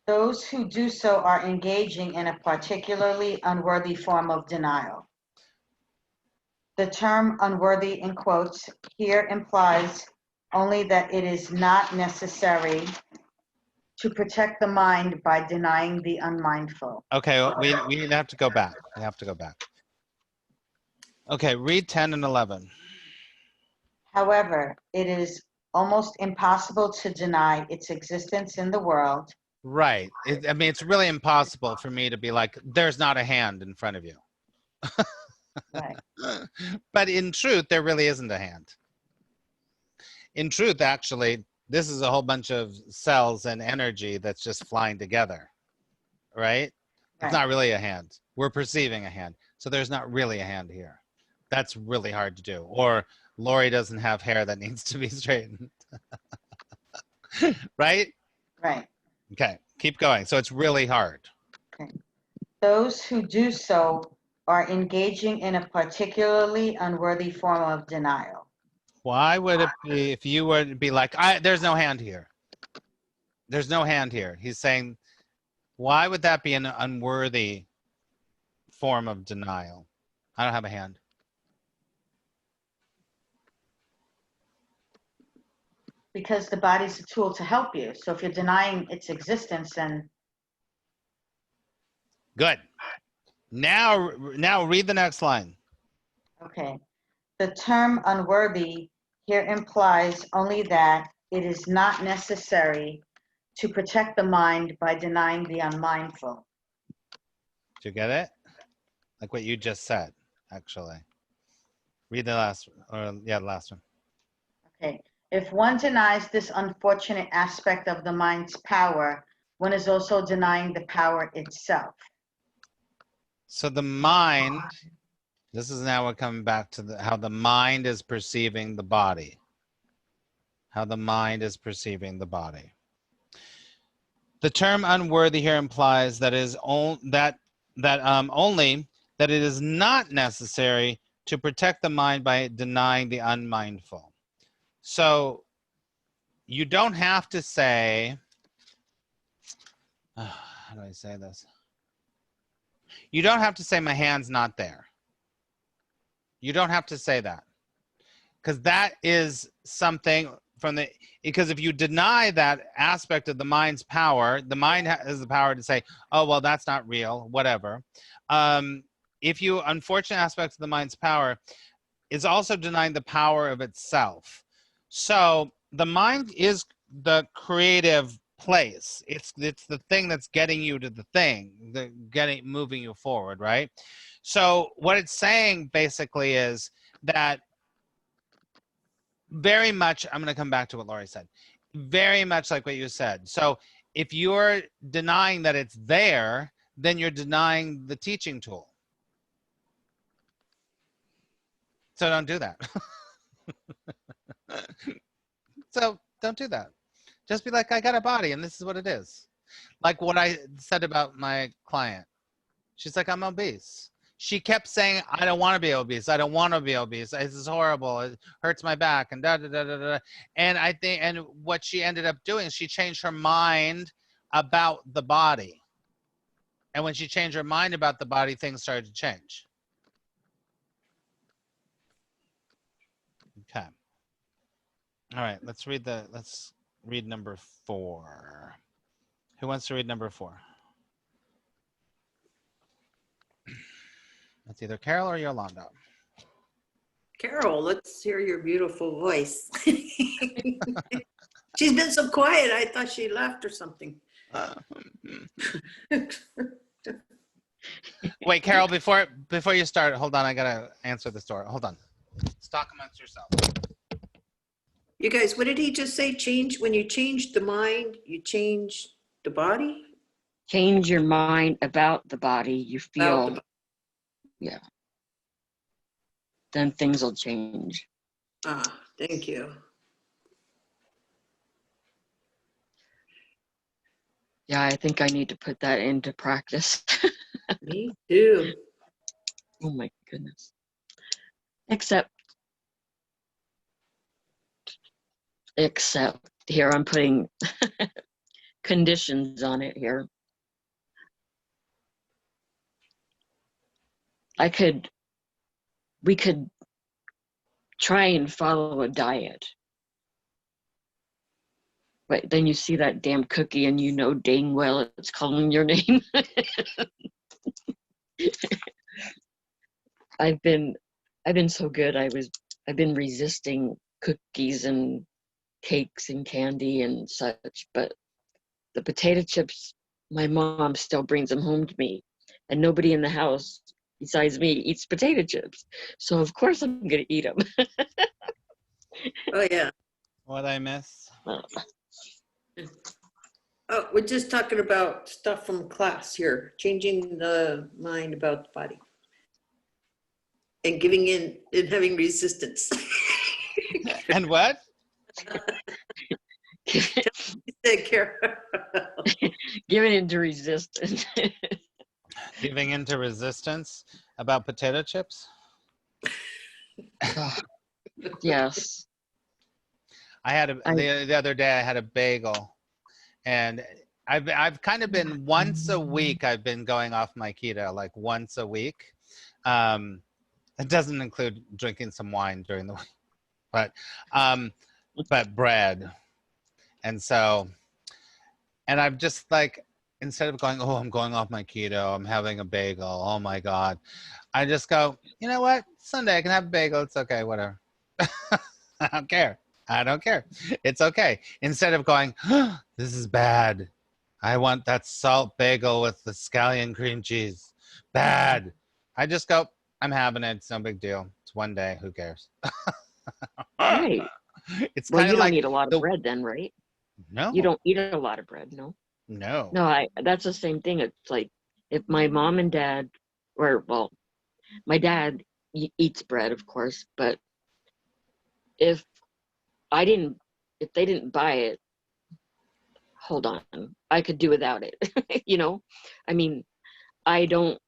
D: Those who do so are engaging in a particularly unworthy form of denial. The term unworthy in quotes here implies only that it is not necessary to protect the mind by denying the unmindful.
A: Okay, we have to go back. We have to go back. Okay, read 10 and 11.
D: However, it is almost impossible to deny its existence in the world.
A: Right. I mean, it's really impossible for me to be like, there's not a hand in front of you.
D: Right.
A: But in truth, there really isn't a hand. In truth, actually, this is a whole bunch of cells and energy that's just flying together, right? It's not really a hand. We're perceiving a hand. So there's not really a hand here. That's really hard to do. Or Lori doesn't have hair that needs to be straightened. Right?
D: Right.
A: Okay, keep going. So it's really hard.
D: Okay. Those who do so are engaging in a particularly unworthy form of denial.
A: Why would it be if you were to be like, there's no hand here? There's no hand here. He's saying, why would that be an unworthy form of denial? I don't have a hand.
D: Because the body's a tool to help you. So if you're denying its existence, then
A: Good. Now read the next line.
D: okay. The term unworthy here implies only that it is not necessary to protect the mind by denying the unmindful.
A: Do you get it? Like what you just said, actually. Read the last, or yeah, the last one.
D: Okay. If one denies this unfortunate aspect of the mind's power, one is also denying the power itself.
A: So the mind, this is now we're coming back to how the mind is perceiving the body. How the mind is perceiving the body. The term unworthy here implies that only that it is not necessary to protect the mind by denying the unmindful. So you don't have to say, how do I say this? You don't have to say my hand's not there. You don't have to say that, because that is something because if you deny that aspect of the mind's power, the mind has the power to say, oh, well, that's not real, whatever. If you, unfortunate aspects of the mind's power is also denying the power of itself. So the mind is the creative place. It's the thing that's getting you to the thing, moving you forward, right? So what it's saying basically is that very much, I'm going to come back to what Laurie said, very much like what you said. So if you're denying that it's there, then you're denying the teaching tool. So don't do that. So don't do that. Just be like, I got a body and this is what it is. Like what I said about my client. She's like, I'm obese. She kept saying, I don't want to be obese. I don't want to be obese. This is horrible. It hurts my back and da da da da da. And I think, and what she ended up doing, she changed her mind about the body. And when she changed her mind about the body, things started to change. Okay. All right, let's read number 4. Who wants to read number 4? That's either Carol or Yolanda.
B: Carol, let's hear your beautiful voice. She's been so quiet. I thought she left or something.
A: Wait, Carol, before you start, hold on. I got to answer this door. Hold on. Talk amongst yourself.
B: You guys, what did he just say? When you change the mind, you change the body?
C: Change your mind about the body. You feel, yeah. Then things will change.
B: Ah, thank you.
C: Yeah, I think I need to put that into practice.
B: Me too.
C: Oh my goodness. Except here I'm putting conditions on it here. We could try and follow a diet. But then you see that damn cookie and you know dang well it's calling your name. I've been so good. I've been resisting cookies and cakes and candy and such, but the potato chips, my mom still brings them home to me, and nobody in the house besides me eats potato chips. So of course I'm gonna eat them.
B: Oh, yeah.
A: What I miss?
B: Oh, we're just talking about stuff from class here, changing the mind about the body and giving in and having resistance.
A: And what?
B: Take care.
C: Giving into resistance.
A: Giving into resistance about potato chips?
C: Yes.
A: I had the other day I had a bagel, and I've kind of been once a week. I've been going off my keto like once a week. It doesn't include drinking some wine during the week, but bread. And so, and I've just like, instead of going, oh, I'm going off my keto, I'm having a bagel, oh my God, I just go, you know what? Sunday I can have a bagel. It's okay, whatever. I don't care. I don't care. It's okay. Instead of going, oh, this is bad. I want that salt bagel with the scallion cream cheese. Bad. I just go, I'm having it. It's no big deal. It's one day. Who cares?
C: Right.
A: It's
C: Well,
A: kind
C: you
A: of
C: don't
A: like
C: eat a lot of bread then, right?
A: no,
C: You don't eat a lot of bread, no?
A: no.
C: No, that's the same thing. It's like if my mom and dad, or well, my dad eats bread, of course, but if I didn't, if they didn't buy it, hold on, I could do without it. You know, I mean, I don't,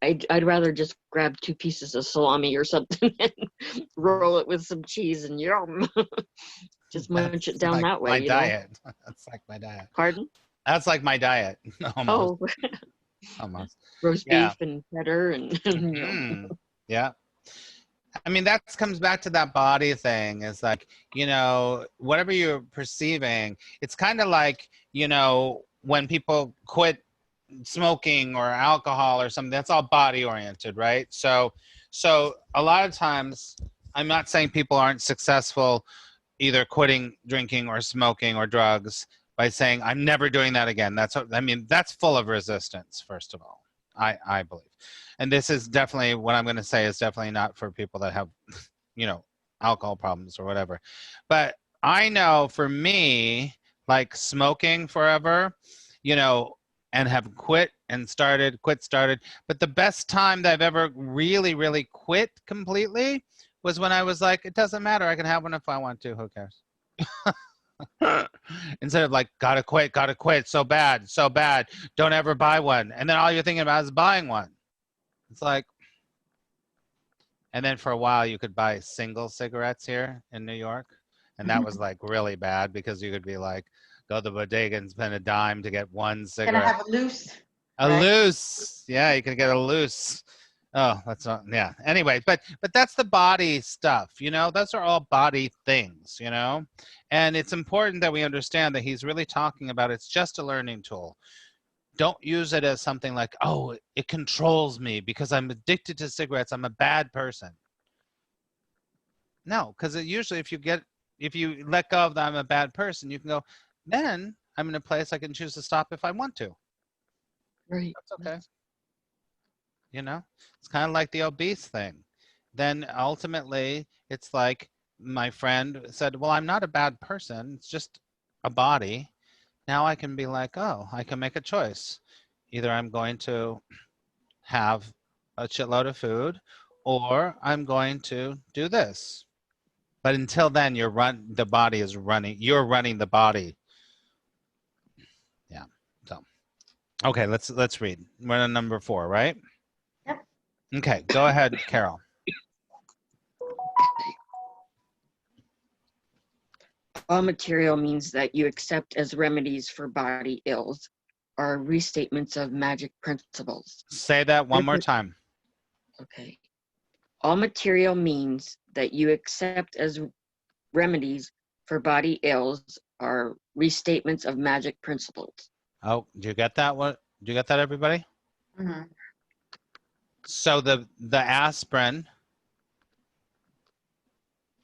C: I'd rather just grab 2 pieces of salami or something and roll it with some cheese and yum. Just munch it
A: That's
C: down
A: like
C: that way,
A: my
C: you know?
A: diet. That's like my diet.
C: Pardon?
A: That's like my diet. Almost.
C: Oh,
A: Almost.
C: roast
A: Yeah.
C: beef and cheddar and yum.
A: Mhm. Yeah. I mean, that comes back to that body thing. Is like, you know, whatever you're perceiving, it's kind of like, you know, when people quit smoking or alcohol or something, that's all body oriented, right? So a lot of times, I'm not saying people aren't successful either quitting drinking or smoking or drugs by saying, I'm never doing that again. That's what, I mean, that's full of resistance, first of all, I believe. And this is definitely, what I'm going to say is definitely not for people that have, you know, alcohol problems or whatever. But I know for me, like smoking forever, you know, and have quit and started, but the best time that I've ever really, really quit completely was when I was like, it doesn't matter. I can have one if I want to. Who cares? Instead of like, gotta quit, so bad, don't ever buy one. And then all you're thinking about is buying one. It's like, and then for a while you could buy single cigarettes here in New York. And that was like really bad because you could be like, go to the bodega and spend a dime to get one
D: Gonna
A: cigarette.
D: have a loose.
A: A
D: right?
A: loose. Yeah, you can get a loose. Oh, that's not, yeah. Anyway, but that's the body stuff, you know, those are all body things, you know, and it's important that we understand that he's really talking about it's just a learning tool. Don't use it as something like, oh, it controls me because I'm addicted to cigarettes. I'm a bad person. No, because usually if you let go of that, I'm a bad person, you can go, then I'm in a place I can choose to stop if I want to.
C: Right.
A: That's okay. You know, it's kind of like the obese thing. Then ultimately, it's like my friend said, well, I'm not a bad person. It's just a body. Now I can be like, oh, I can make a choice. Either I'm going to have a shitload of food or I'm going to do this. But until then, the body is running. You're running the body. Yeah. So, okay, let's read. We're on number 4, right?
D: Yep.
A: Okay, go ahead, Carol.
C: All material means that you accept as remedies for body ills are restatements of magic principles.
A: Say that one more time.
C: Okay. All material means that you accept as remedies for body ills are restatements of magic principles.
A: Oh, do you get that? What? Do you get that, everybody?
D: Mm-hmm.
A: So the aspirin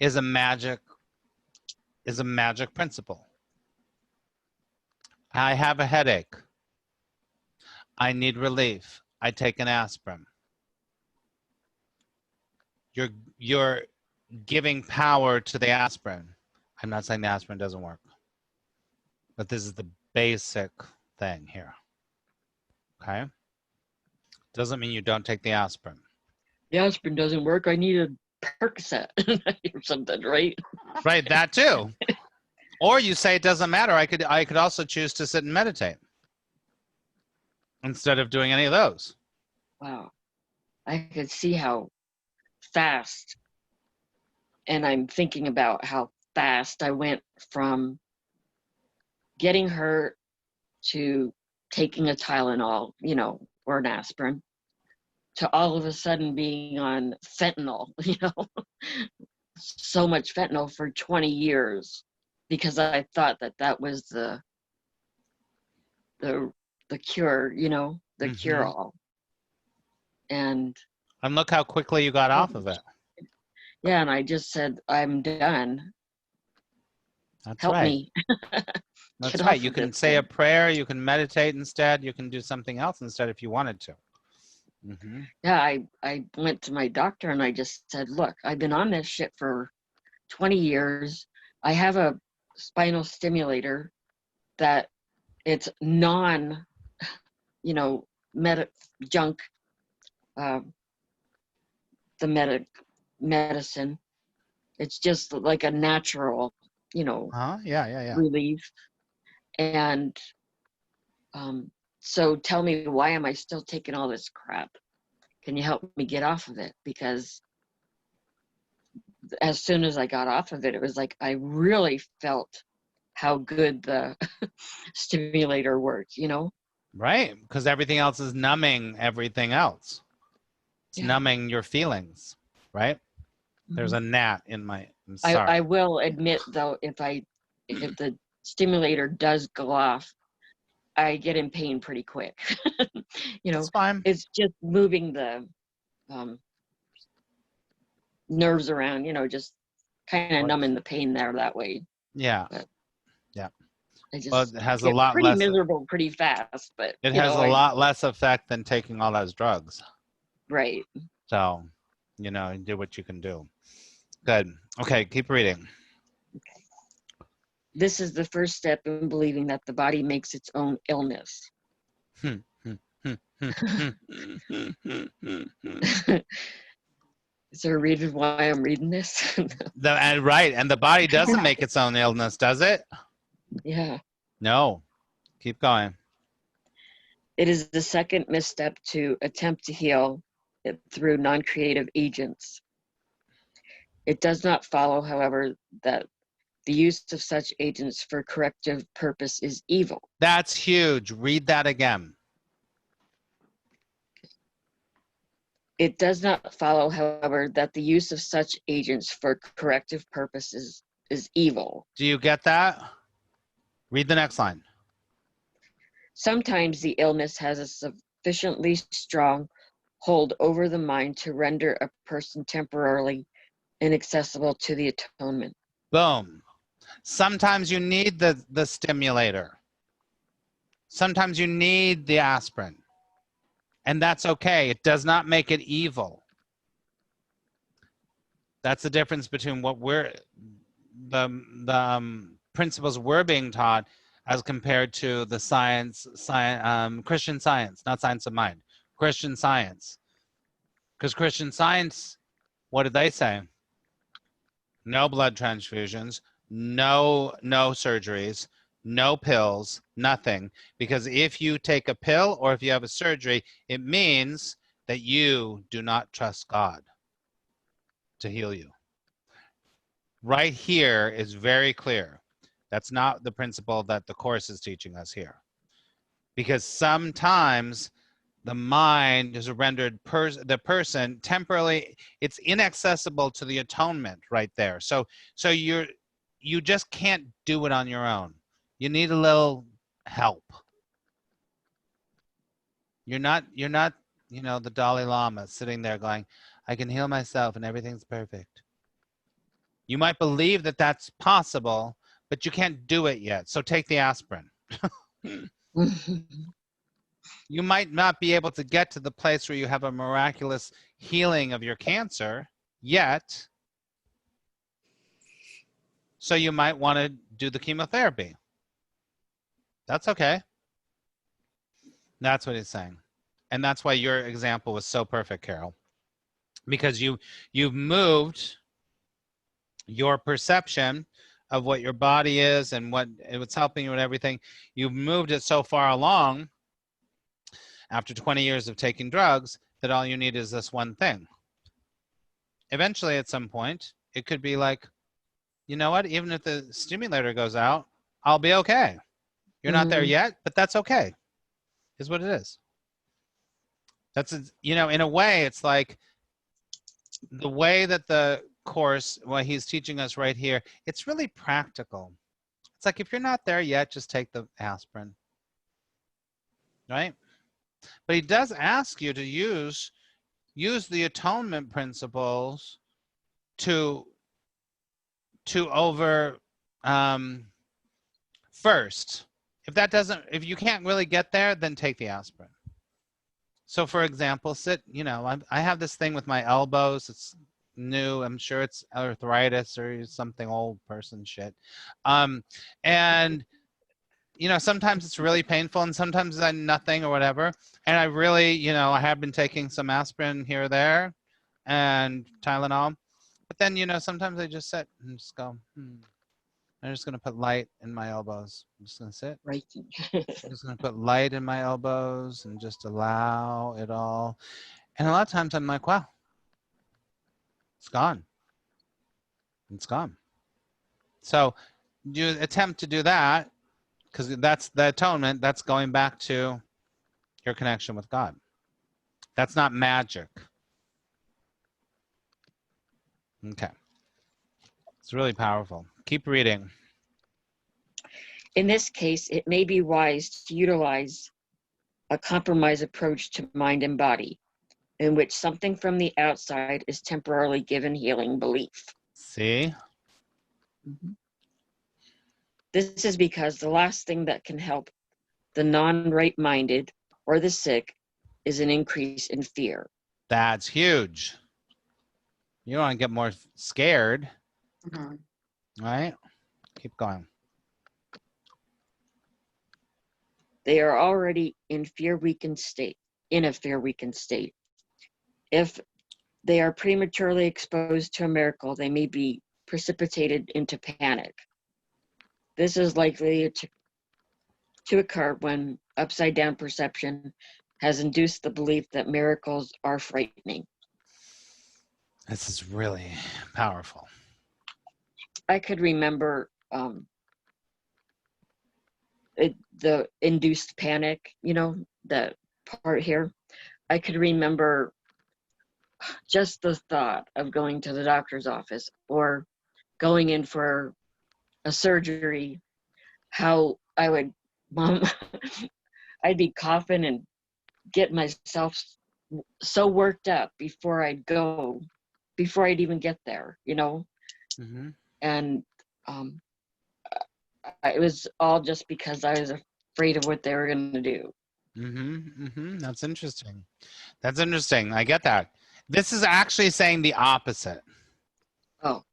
A: is a magic principle. I have a headache. I need relief. I take an aspirin. You're giving power to the aspirin. I'm not saying the aspirin doesn't work, but this is the basic thing here. Okay? Doesn't mean you don't take the aspirin.
C: The aspirin doesn't work. I need a Percocet or something, right?
A: Right, that too. Or you say it doesn't matter. I could also choose to sit and meditate instead of doing any of those.
C: Wow. I could see how fast, and I'm thinking about how fast I went from getting hurt to taking a Tylenol, you know, or an aspirin, to all of a sudden being on fentanyl, you know, so much fentanyl for 20 years because I thought that that was the cure, you know, the cure all. And
A: look how quickly you got off of it.
C: yeah, and I just said, I'm done.
A: That's
C: Help
A: right.
C: me.
A: That's
C: Get
A: right.
C: off
A: You
C: of
A: can
C: this
A: say a
C: thing.
A: prayer. You can meditate instead. You can do something else instead if you wanted to.
C: Yeah, I went to my doctor and I just said, look, I've been on this shit for 20 years. I have a spinal stimulator that it's non, you know, junk, the medicine. It's just like a natural, you know,
A: Yeah.
C: relief. And so tell me, why am I still taking all this crap? Can you help me get off of it? Because as soon as I got off of it, it was like I really felt how good the stimulator worked, you know?
A: Right. Because everything else is numbing everything else. It's
C: Yeah.
A: numbing your feelings, right? There's a gnat in my, I'm
C: I
A: sorry.
C: will admit though, if the stimulator does go off, I get in pain pretty quick. You know,
A: It's fine.
C: it's just moving the nerves around, you know, just kind of numbing the pain there that way.
A: Yeah.
C: But
A: Yeah.
C: I
A: Well,
C: just
A: it has a
C: get
A: lot
C: pretty
A: less.
C: miserable pretty fast, but
A: It
C: you
A: has
C: know,
A: a lot less effect than taking all those drugs.
C: right.
A: So, you know, do what you can do. Good. Okay, keep reading.
C: This is the first step in believing that the body makes its own illness. Is there a reason why I'm reading this?
A: Right, and the body doesn't make its own illness, does it?
C: Yeah.
A: No. Keep going.
C: It is the second misstep to attempt to heal it through non-creative agents. It does not follow, however, that the use of such agents for corrective purpose is evil.
A: That's huge. Read that again.
C: It does not follow, however, that the use of such agents for corrective purposes is evil.
A: Do you get that? Read the next line.
C: Sometimes the illness has a sufficiently strong hold over the mind to render a person temporarily inaccessible to the atonement.
A: Boom. Sometimes you need the stimulator. Sometimes you need the aspirin. And that's okay. It does not make it evil. That's the difference between what the principles we're being taught as compared to the Christian Science, not science of mind, Christian Science. Because Christian Science, what did they say? No blood transfusions, no surgeries, no pills, nothing. Because if you take a pill or if you have a surgery, it means that you do not trust God to heal you. Right here is very clear. That's not the principle that the Course is teaching us here. Because sometimes the mind is rendered the person temporarily, it's inaccessible to the atonement right there. So you just can't do it on your own. You need a little help. You're not, you know, the Dalai Lama sitting there going, I can heal myself and everything's perfect. You might believe that that's possible, but you can't do it yet. So take the aspirin. You might not be able to get to the place where you have a miraculous healing of your cancer yet. So you might want to do the chemotherapy. That's okay. That's what he's saying. And that's why your example was so perfect, Carol. Because you've moved your perception of what your body is and what's helping you and everything. You've moved it so far along after 20 years of taking drugs that all you need is this one thing. Eventually, at some point, it could be like, you know what? Even if the stimulator goes out, I'll be okay. You're not there
C: Mhm.
A: yet, but that's okay, is what it is. That's, you know, in a way, it's like the way that the course, what he's teaching us right here, it's really practical. It's like, if you're not there yet, just take the aspirin, right? But he does ask you to use the atonement principles to over first. If you can't really get there, then take the aspirin. So for example, you know, I have this thing with my elbows. It's new. I'm sure it's arthritis or something old person shit. And you know, sometimes it's really painful and sometimes it's nothing or whatever. And I really, you know, I have been taking some aspirin here or there and Tylenol. But then, you know, sometimes I just sit and just go, I'm just going to put light in my elbows. I'm just going to sit.
C: Reiki.
A: I'm just going to put light in my elbows and just allow it all. And a lot of times I'm like, wow, it's gone. It's gone. So you attempt to do that because that's the atonement. That's going back to your connection with God. That's not magic. Okay. It's really powerful. Keep reading.
C: In this case, it may be wise to utilize a compromise approach to mind and body, in which something from the outside is temporarily given healing belief.
A: See?
C: This is because the last thing that can help the non-right-minded or the sick is an increase in fear.
A: That's huge. You don't want to get more scared, right? Keep going.
C: They are already in a fear-weakened state. If they are prematurely exposed to a miracle, they may be precipitated into panic. This is likely to occur when upside-down perception has induced the belief that miracles are frightening.
A: This is really powerful.
C: I could remember the induced panic, you know, that part here. I could remember just the thought of going to the doctor's office or going in for a surgery, how I would, I'd be coughing and get myself so worked up before I'd even get there, you know?
A: Mm-hmm.
C: And it was all just because I was afraid of what they were going to do.
A: Mm-hmm. Mm-hmm. That's interesting. That's interesting. I get that. This is actually saying the opposite.
C: Oh.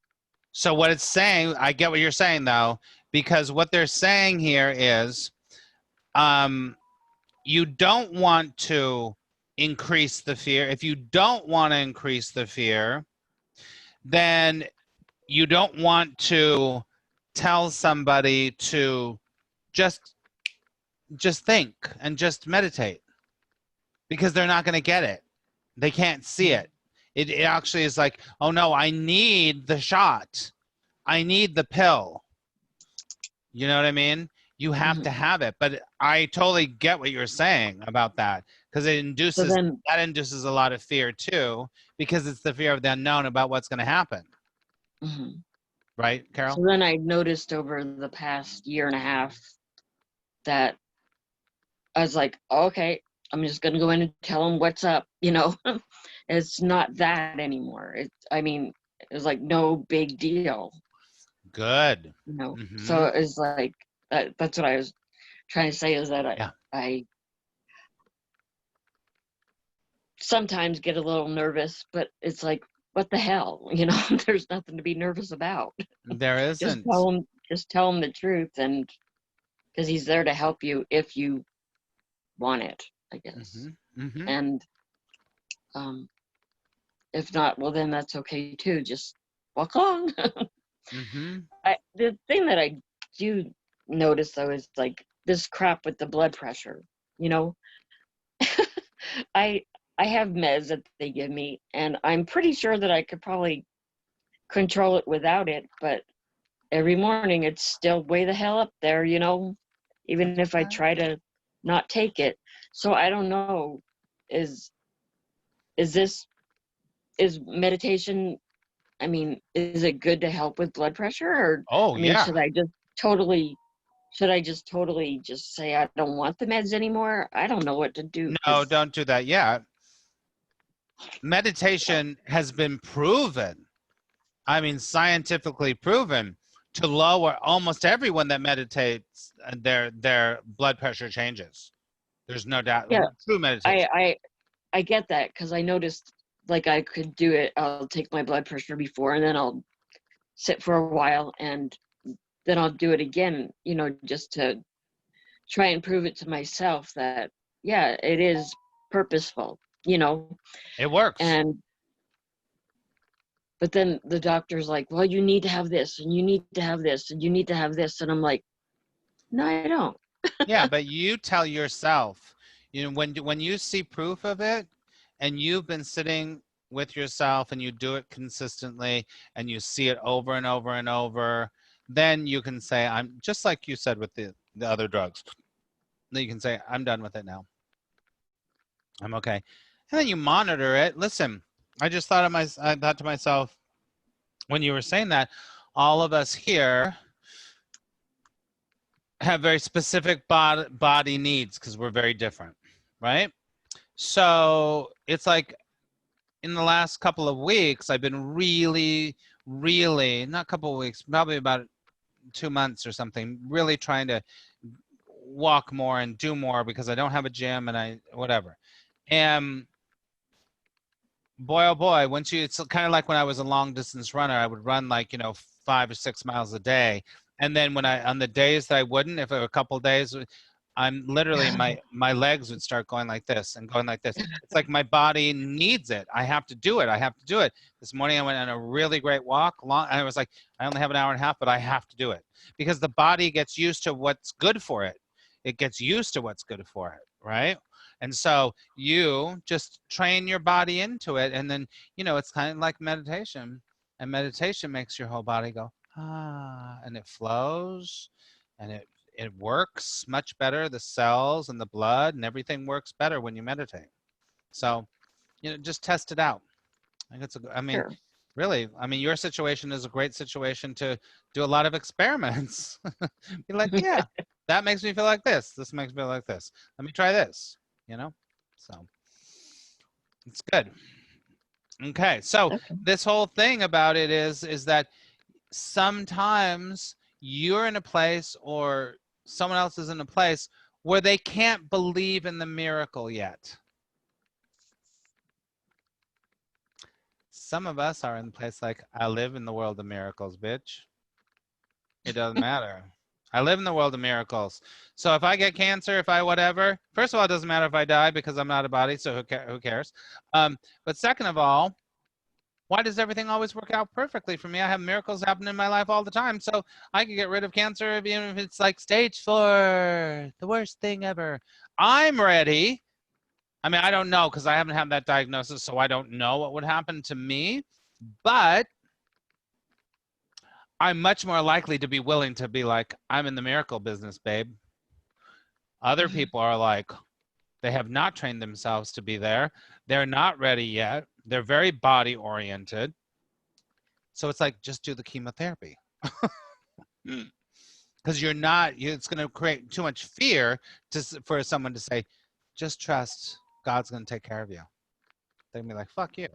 A: So what it's saying, I get what you're saying though, because what they're saying here is you don't want to increase the fear. If you don't want to increase the fear, then you don't want to tell somebody to just think and just meditate, because they're not going to get it. They can't see it. It actually is like, oh no, I need the shot. I need the pill. You know what I mean? You have to have it. But I totally get what you're saying about that, because it induces, that induces a lot of fear too, because it's the fear of the unknown about what's going to happen. Right, Carol?
C: So then I noticed over the past year and a half that I was like, okay, I'm just going to go in and tell them what's up, you know? It's not that anymore. I mean, it was like no big deal.
A: Good.
C: You know? So it's like, that's what I was trying to say, is that I sometimes get a little nervous, but it's like, what the hell, you know? There's nothing to be nervous about.
A: There isn't.
C: Just tell him the truth, and because he's there to help you if you want it, I guess. And if not, well, then that's okay too. Just walk along. The thing that I do notice though is like this crap with the blood pressure, you know. I have meds that they give me, and I'm pretty sure that I could probably control it without it, but every morning it's still way the hell up there, you know. even if I try to not take it. So I don't know, is meditation, I mean, is it good to help with blood pressure? Or,
A: Oh,
C: I mean,
A: yeah.
C: should I just totally just say I don't want the meds anymore? I don't know what to do.
A: No, don't do that yet. Meditation has been proven, I mean, scientifically proven, to lower almost everyone that meditates, their blood pressure changes. There's no doubt.
C: Yeah,
A: True meditation.
C: I get that, because I noticed, like, I could do it. I'll take my blood pressure before, and then I'll sit for a while, and then I'll do it again, just to try and prove it to myself that, yeah, it is purposeful,
A: It works.
C: and but then the doctor's like, well, you need to have this, and you need to have this, and you need to have this, and I'm like, no, I don't.
A: Yeah, but you tell yourself, when you see proof of it, and you've been sitting with yourself and you do it consistently and you see it over and over and over, then you can say, I'm just like you said with the other drugs. Then you can say, I'm done with it now. I'm okay. And then you monitor it. Listen, I thought to myself, when you were saying that, all of us here have very specific body needs because we're very different, right? So it's like in the last couple of weeks, I've been really, not a couple of weeks, probably about 2 months or something, really trying to walk more and do more because I don't have a gym and whatever. And boy, oh boy, it's kind of like when I was a long distance runner, I would run 5 or 6 miles a day. And then on the days that I wouldn't, if it were a couple of days, I'm literally, my legs would start going like this and going like this. It's like my body needs it. I have to do it. This morning I went on a really great walk, and I was like, I only have an hour and a half, but I have to do it because the body gets used to what's good for it. It gets used to what's good for it, right? And so you just train your body into it. And then, it's kind of like meditation. And meditation makes your whole body go, and it flows and it works much better. The cells and the blood and everything works better when you meditate. So, just test it out.
C: Sure.
A: Really, your situation is a great situation to do a lot of experiments. Be like, yeah, that makes me feel like this. This makes me feel like this. Let me try this. So it's good. Okay, so
C: Okay.
A: this whole thing about it is that sometimes you're in a place or someone else is in a place where they can't believe in the miracle yet. Some of us are in a place like, I live in the world of miracles, bitch. It doesn't matter. I live in the world of miracles. So if I get cancer, if I whatever, first of all, it doesn't matter if I die because I'm not a body, so who cares? But second of all, why does everything always work out perfectly for me? I have miracles happening in my life all the time. So I can get rid of cancer even if it's like stage 4, the worst thing ever. I'm ready. I don't know because I haven't had that diagnosis, so I don't know what would happen to me. But I'm much more likely to be willing to be like, I'm in the miracle business, babe. Other people are like, they have not trained themselves to be there. They're not ready yet. They're very body oriented. So it's like, just do the chemotherapy. Because it's going to create too much fear for someone to say, just trust God's going to take care of you. They're going to be like, fuck you.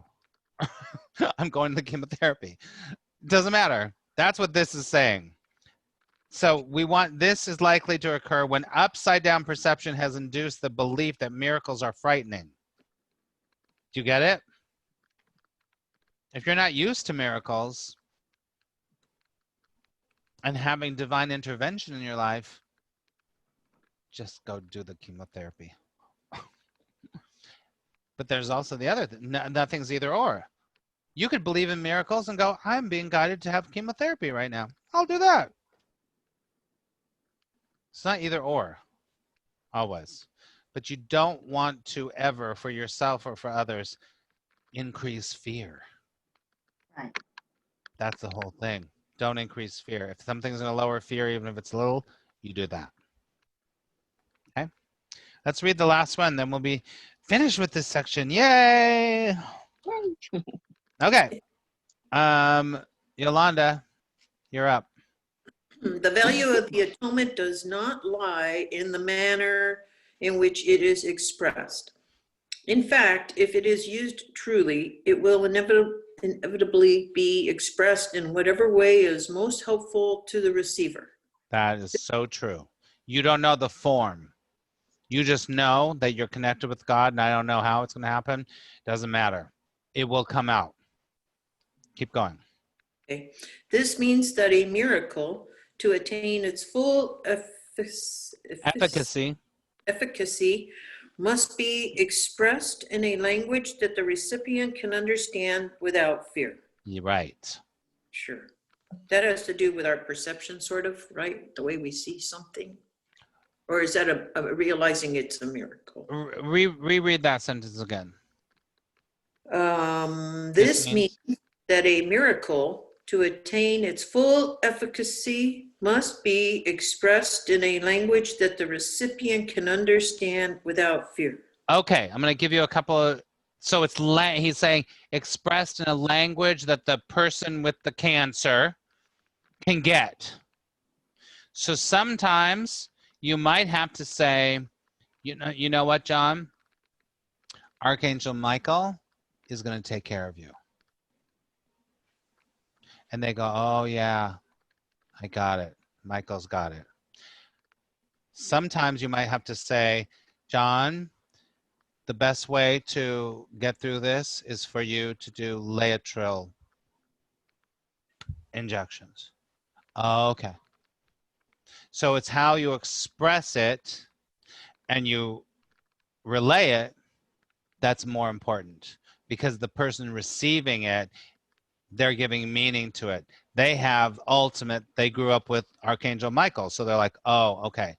A: I'm going to the chemotherapy. Doesn't matter. That's what this is saying. So this is likely to occur when upside down perception has induced the belief that miracles are frightening. Do you get it? If you're not used to miracles and having divine intervention in your life, just go do the chemotherapy. But there's also the other thing. Nothing's either or. You could believe in miracles and go, I'm being guided to have chemotherapy right now. I'll do that. It's not either or, always. But you don't want to ever, for yourself or for others, increase fear.
D: Right.
A: That's the whole thing. Don't increase fear. If something's going to lower fear, even if it's little, you do that. Let's read the last one, then we'll be finished with this section. Yay! Okay. Yolanda, you're up.
B: The value of the atonement does not lie in the manner in which it is expressed. In fact, if it is used truly, it will inevitably be expressed in whatever way is most helpful to the receiver.
A: That is so true. You don't know the form. You just know that you're connected with God, and I don't know how it's going to happen. Doesn't matter. It will come out. Keep going.
B: Okay. This means that a miracle, to attain its full efficacy, must be expressed in a language that the recipient can understand without fear.
A: You're right.
B: Sure. That has to do with our perception, sort of, right? The way we see something. Or is that a realizing it's a miracle?
A: Reread that sentence again.
B: This means that a miracle, to attain its full efficacy, must be expressed in a language that the recipient can understand without fear.
A: Okay, I'm going to give you a couple of, so it's, he's saying expressed in a language that the person with the cancer can get. So sometimes you might have to say, you know what, John? Archangel Michael is going to take care of you. And they go, oh yeah, I got it. Michael's got it. Sometimes you might have to say, John, the best way to get through this is for you to do Laetrile injections. Oh, okay. So it's how you express it and you relay it that's more important, because the person receiving it, they're giving meaning to it. They have they grew up with Archangel Michael, so they're like, oh, okay,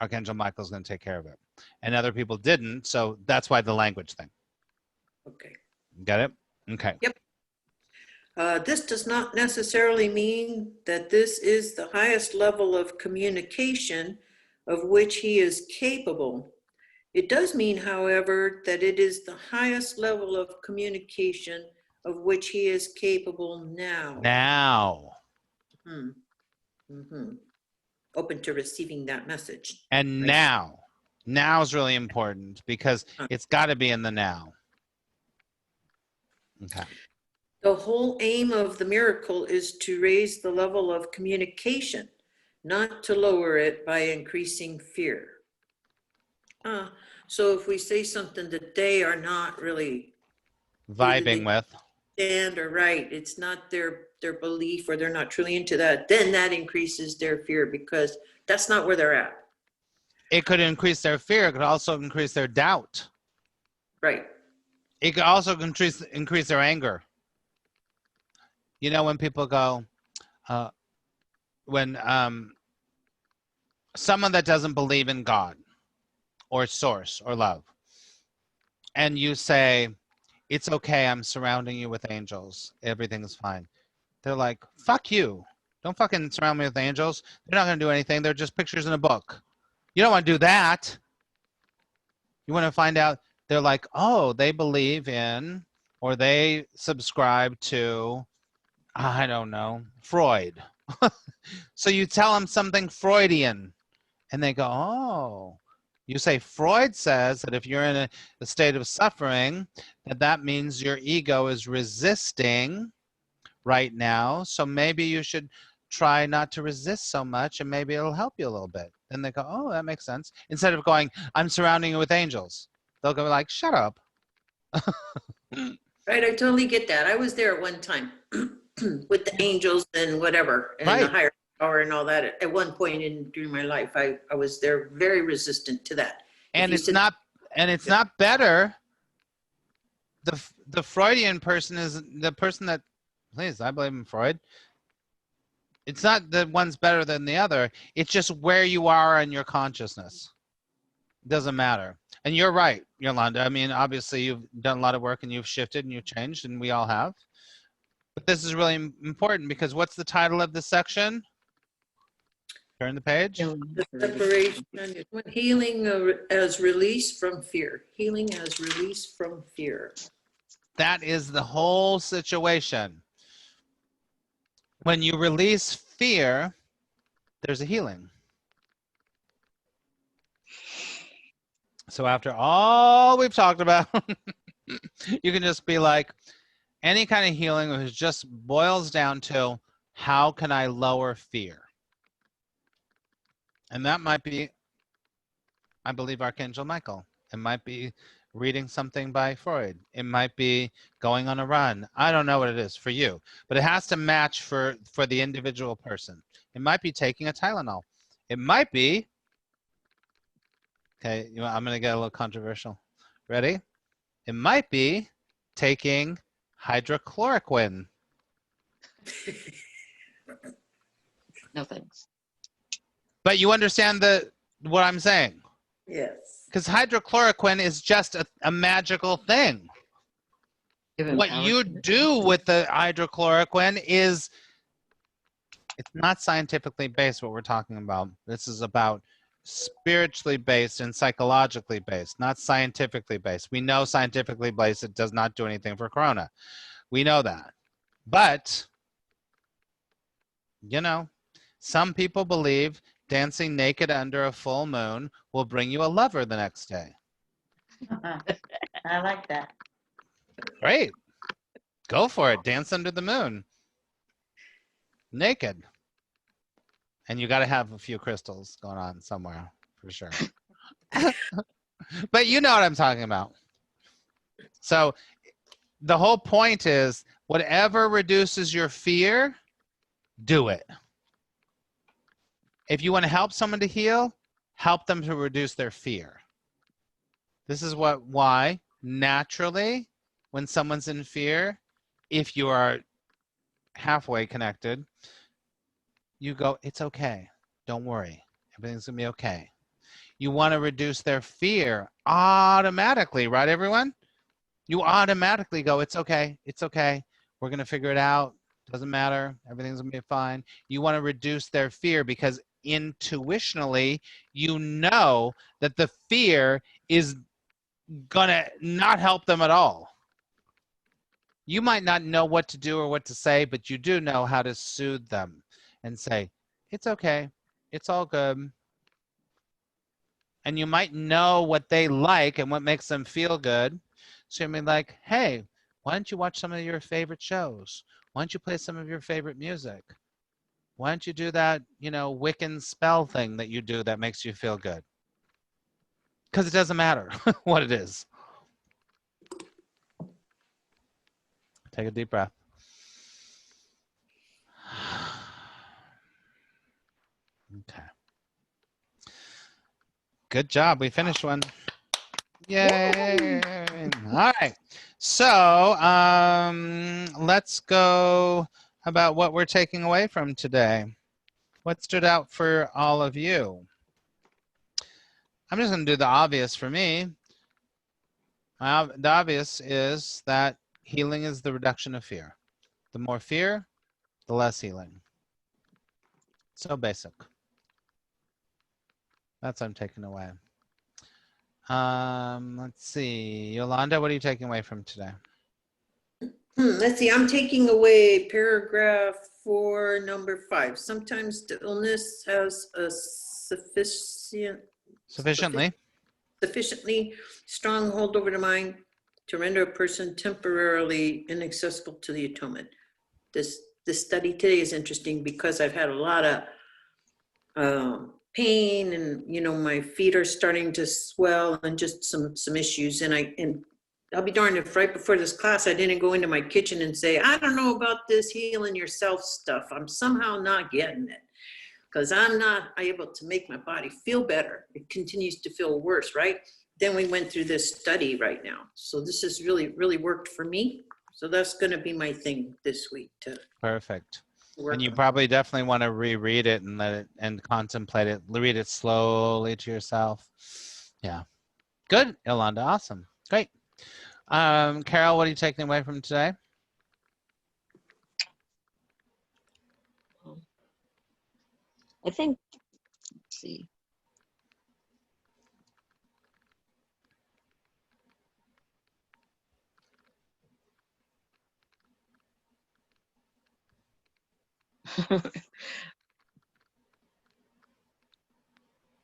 A: Archangel Michael's going to take care of it. And other people didn't, so that's why the language thing.
B: Okay.
A: Get it? Okay.
B: Yep. This does not necessarily mean that this is the highest level of communication of which he is capable. It does mean, however, that it is the highest level of communication of which he is capable now.
A: Now.
B: Open to receiving that message.
A: And right? Now is really important because it's got to be in the now. Okay.
B: The whole aim of the miracle is to raise the level of communication, not to lower it by increasing fear. So if we say something that they are not really
A: vibing with,
B: or right, it's not their belief, or they're not truly into that, then that increases their fear, because that's not where they're at.
A: It could increase their fear. It could also increase their doubt.
B: Right.
A: It could also increase their anger. You know, when people go, when someone that doesn't believe in God or source or love, and you say, it's okay, I'm surrounding you with angels, everything's fine. They're like, fuck you. Don't fucking surround me with angels. They're not going to do anything. They're just pictures in a book. You don't want to do that. You want to find out, they're like, oh, they believe in, or they subscribe to, I don't know, Freud. So you tell them something Freudian, and they go, oh. You say, Freud says that if you're in a state of suffering, that means your ego is resisting right now. So maybe you should try not to resist so much, and maybe it'll help you a little bit. Then they go, oh, that makes sense. Instead of going, I'm surrounding you with angels, they'll go like, shut up.
B: Right, I totally get that. I was there at one time with the angels and whatever, and the higher power and all that. At one point during my life, I was there, very resistant to that.
A: And it's not better. The Freudian person is the person that, please, I believe in Freud. It's not that one's better than the other. It's just where you are in your consciousness. It doesn't matter. And you're right, Yolanda. I mean, obviously you've done a lot of work and you've shifted and you've changed, and we all have. But this is really important, because what's the title of this section? Turn the page.
C: Healing
B: The
C: for
B: separation, healing as release from fear. Healing as release from fear.
A: That is the whole situation. When you release fear, there's a healing. So after all we've talked about, you can just be like, any kind of healing which just boils down to, how can I lower fear? And that might be, I believe, Archangel Michael. It might be reading something by Freud. It might be going on a run. I don't know what it is for you, but it has to match for the individual person. It might be taking a Tylenol. It might be, okay, I'm going to get a little controversial. Ready? It might be taking hydrochloroquine.
C: No thanks.
A: But you understand what I'm saying?
B: Yes.
A: Because hydrochloroquine is just a magical thing.
C: Given
A: What
C: power
A: you
C: to the-
A: do with the hydrochloroquine is, it's not scientifically based what we're talking about. This is about spiritually based and psychologically based, not scientifically based. We know scientifically based it does not do anything for corona. We know that. But, you know, some people believe dancing naked under a full moon will bring you a lover the next day.
D: I like that.
A: Great. Go for it. Dance under the moon. Naked. And you got to have a few crystals going on somewhere for sure. But you know what I'm talking about. So the whole point is, whatever reduces your fear, do it. If you want to help someone to heal, help them to reduce their fear. This is why naturally, when someone's in fear, if you are halfway connected, you go, it's okay. Don't worry. Everything's going to be okay. You want to reduce their fear automatically, right, everyone? You automatically go, it's okay. It's okay. We're going to figure it out. Doesn't matter. Everything's going to be fine. You want to reduce their fear because intuitionally, you know that the fear is going to not help them at all. You might not know what to do or what to say, but you do know how to soothe them and say, it's okay. It's all good. And you might know what they like and what makes them feel good. So you'll be like, hey, why don't you watch some of your favorite shows? Why don't you play some of your favorite music? Why don't you do that, Wiccan spell thing that you do that makes you feel good? Because it doesn't matter what it is. Take a deep breath. Okay. Good job. We finished one. Yay. All right. So let's go about what we're taking away from today. What stood out for all of you? I'm just going to do the obvious for me. The obvious is that healing is the reduction of fear. The more fear, the less healing. So basic. That's what I'm taking away. Let's see. Yolanda, what are you taking away from today?
B: Let's see, I'm taking away paragraph 4, number 5. Sometimes the illness has a sufficiently strong hold over the mind to render a person temporarily inaccessible to the atonement. This study today is interesting because I've had a lot of pain and my feet are starting to swell and just some issues, and I'll be darned if right before this class I didn't go into my kitchen and say, I don't know about this healing yourself stuff. I'm somehow not getting it because I'm not able to make my body feel better. It continues to feel worse, right? Then we went through this study right now. So this has really, really worked for me. So that's going to be my thing this week to
A: Perfect.
B: work
A: And you
B: on.
A: probably definitely want to reread it and let it and contemplate it. Read it slowly to yourself. Yeah. Good, Yolanda. Awesome. Great. Carol, what are you taking away from today?
C: I think see.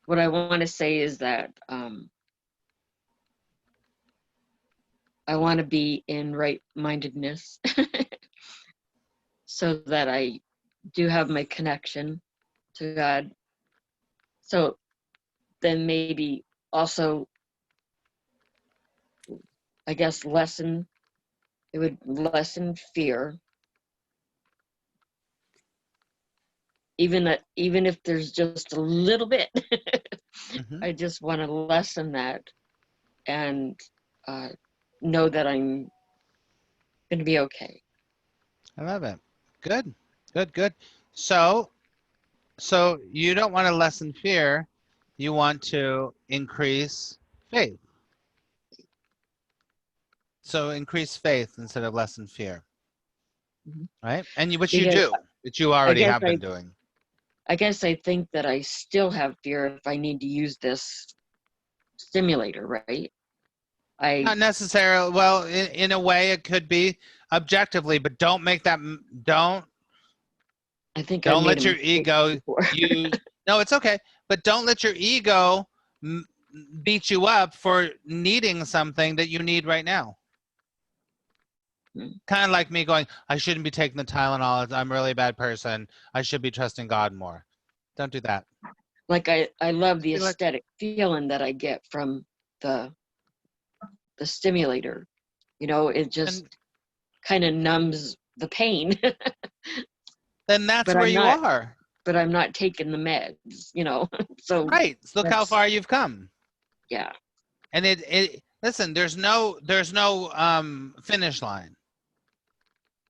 C: What I want to say is that I want to be in right-mindedness so that I do have my connection to God. So then maybe also, I guess, it would lessen fear. Even if there's just a little bit, I just want to lessen that and know that I'm going to be okay.
A: I love it. Good, good, good. So you don't want to lessen fear. You want to increase faith. So increase faith instead of lessen fear. Right? And which you
C: Because
A: do, which you already
C: guess
A: have been doing.
C: I guess I think that I still have fear if I need to use this stimulator, right?
A: Not necessarily. Well, in a way, it could be objectively, but don't make that.
C: I think I
A: Don't
C: made
A: let
C: a
A: your
C: mistake
A: ego
C: before.
A: use. No, it's okay. But don't let your ego beat you up for needing something that you need right now. Kind of like me going, I shouldn't be taking the Tylenol. I'm really a bad person. I should be trusting God more. Don't do that.
C: Like I love the
A: Be like-
C: aesthetic feeling that I get from the stimulator. You know, it just kind of numbs the pain.
A: Then that's
C: But
A: where
C: I'm
A: you
C: not-
A: are.
C: But I'm not taking the meds, you know. So
A: Right. Look how far you've come.
C: Yeah.
A: And it listen, there's no finish line.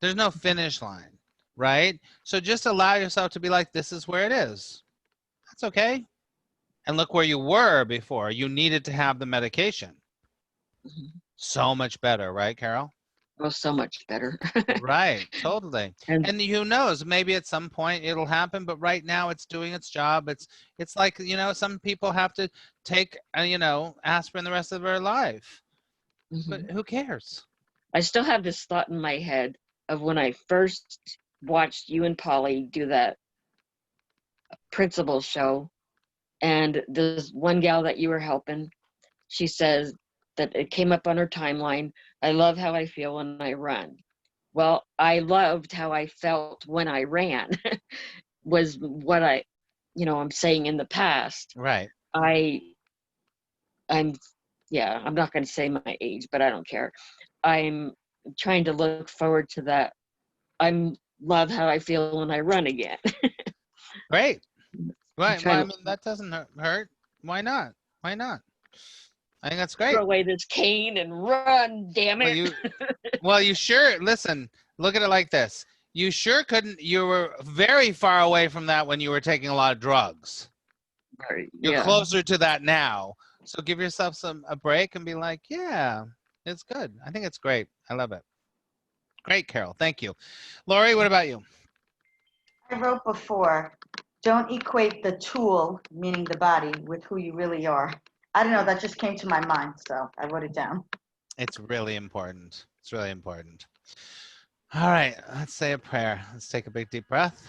A: There's no finish line, right? So just allow yourself to be like, this is where it is. That's okay. And look where you were before. You needed to have the medication. So much better, right, Carol?
C: Oh, so much better.
A: Right, totally. And who knows, maybe at some point it'll happen, but right now it's doing its job. It's like, you know, some people have to take, you know, aspirin the rest of their life. But who cares?
C: I still have this thought in my head of when I first watched you and Polly do that principal show, and this one gal that you were helping, she says that it came up on her timeline, I love how I feel when I run. Well, I loved how I felt when I ran was what I'm saying in the past.
A: Right.
C: I'm not going to say my age, but I don't care. I'm trying to look forward to that. I love how I feel when I run again.
A: Great. Right. Well, I
C: to
A: mean, that doesn't hurt. Why not? Why not? I think that's great.
C: throw away this cane and run, damn it.
A: Well, you sure, listen, look at it like this. You sure couldn't, you were very far away from that when you were taking a lot of drugs. You're closer to that now. So give yourself a break and be like, yeah, it's good. I think it's great. I love it. Great, Carol. Thank you. Lori, what about you?
D: I wrote before, don't equate the tool, meaning the body, with who you really are. I don't know, that just came to my mind, so I wrote it down.
A: It's really important. It's really important. All right, let's say a prayer. Let's take a big deep breath.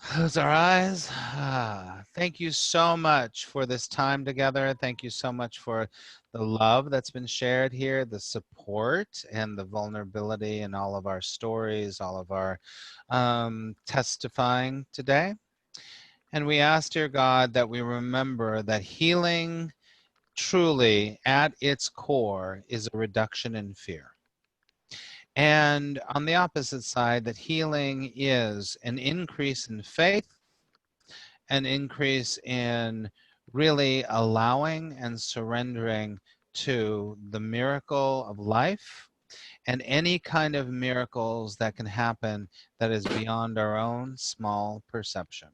A: Close our eyes. Thank you so much for this time together. Thank you so much for the love that's been shared here, the support and the vulnerability in all of our stories, all of our testifying today. And we ask, dear God, that we remember that healing truly at its core is a reduction in fear. And on the opposite side, that healing is an increase in faith, an increase in really allowing and surrendering to the miracle of life and any kind of miracles that can happen that is beyond our own small perception.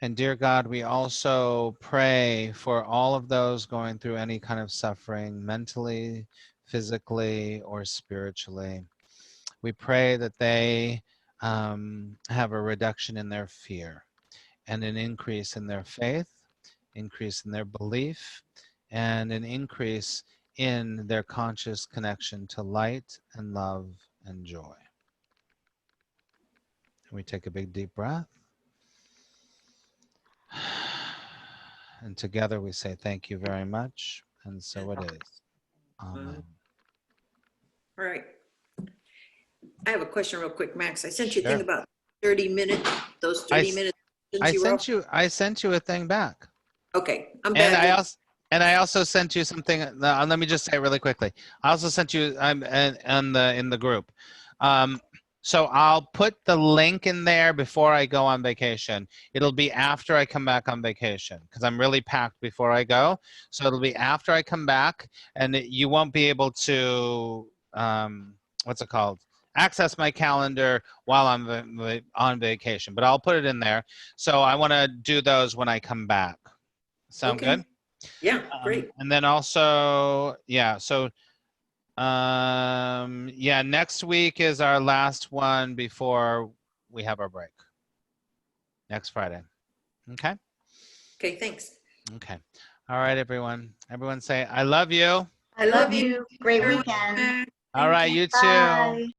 A: And dear God, we also pray for all of those going through any kind of suffering, mentally, physically, or spiritually. We pray that they have a reduction in their fear and an increase in their faith, increase in their belief, and an increase in their conscious connection to light and love and joy. And we take a big deep breath. And together we say thank you very much. And so it is. Amen.
B: All right. I have a question real quick, Max. I sent you a
A: Sure.
B: thing about 30 minutes, those 30 minutes.
A: I sent you a thing back.
B: Okay, I'm
A: And
B: bad.
A: I also sent you something. Let me just say it really quickly. I also sent you in the group. So I'll put the link in there before I go on vacation. It'll be after I come back on vacation because I'm really packed before I go. So it'll be after I come back, and you won't be able to what's it called? Access my calendar while I'm on vacation. But I'll put it in there. So I want to do those when I come back. Sound
B: Okay.
A: good?
B: Yeah, great.
A: And then also, yeah, so yeah, next week is our last one before we have our break. Next Friday. Okay?
B: Okay, thanks.
A: Okay. All right, everyone. Everyone say, I love you.
D: I love you. Great weekend.
A: All right, you too.
D: Bye.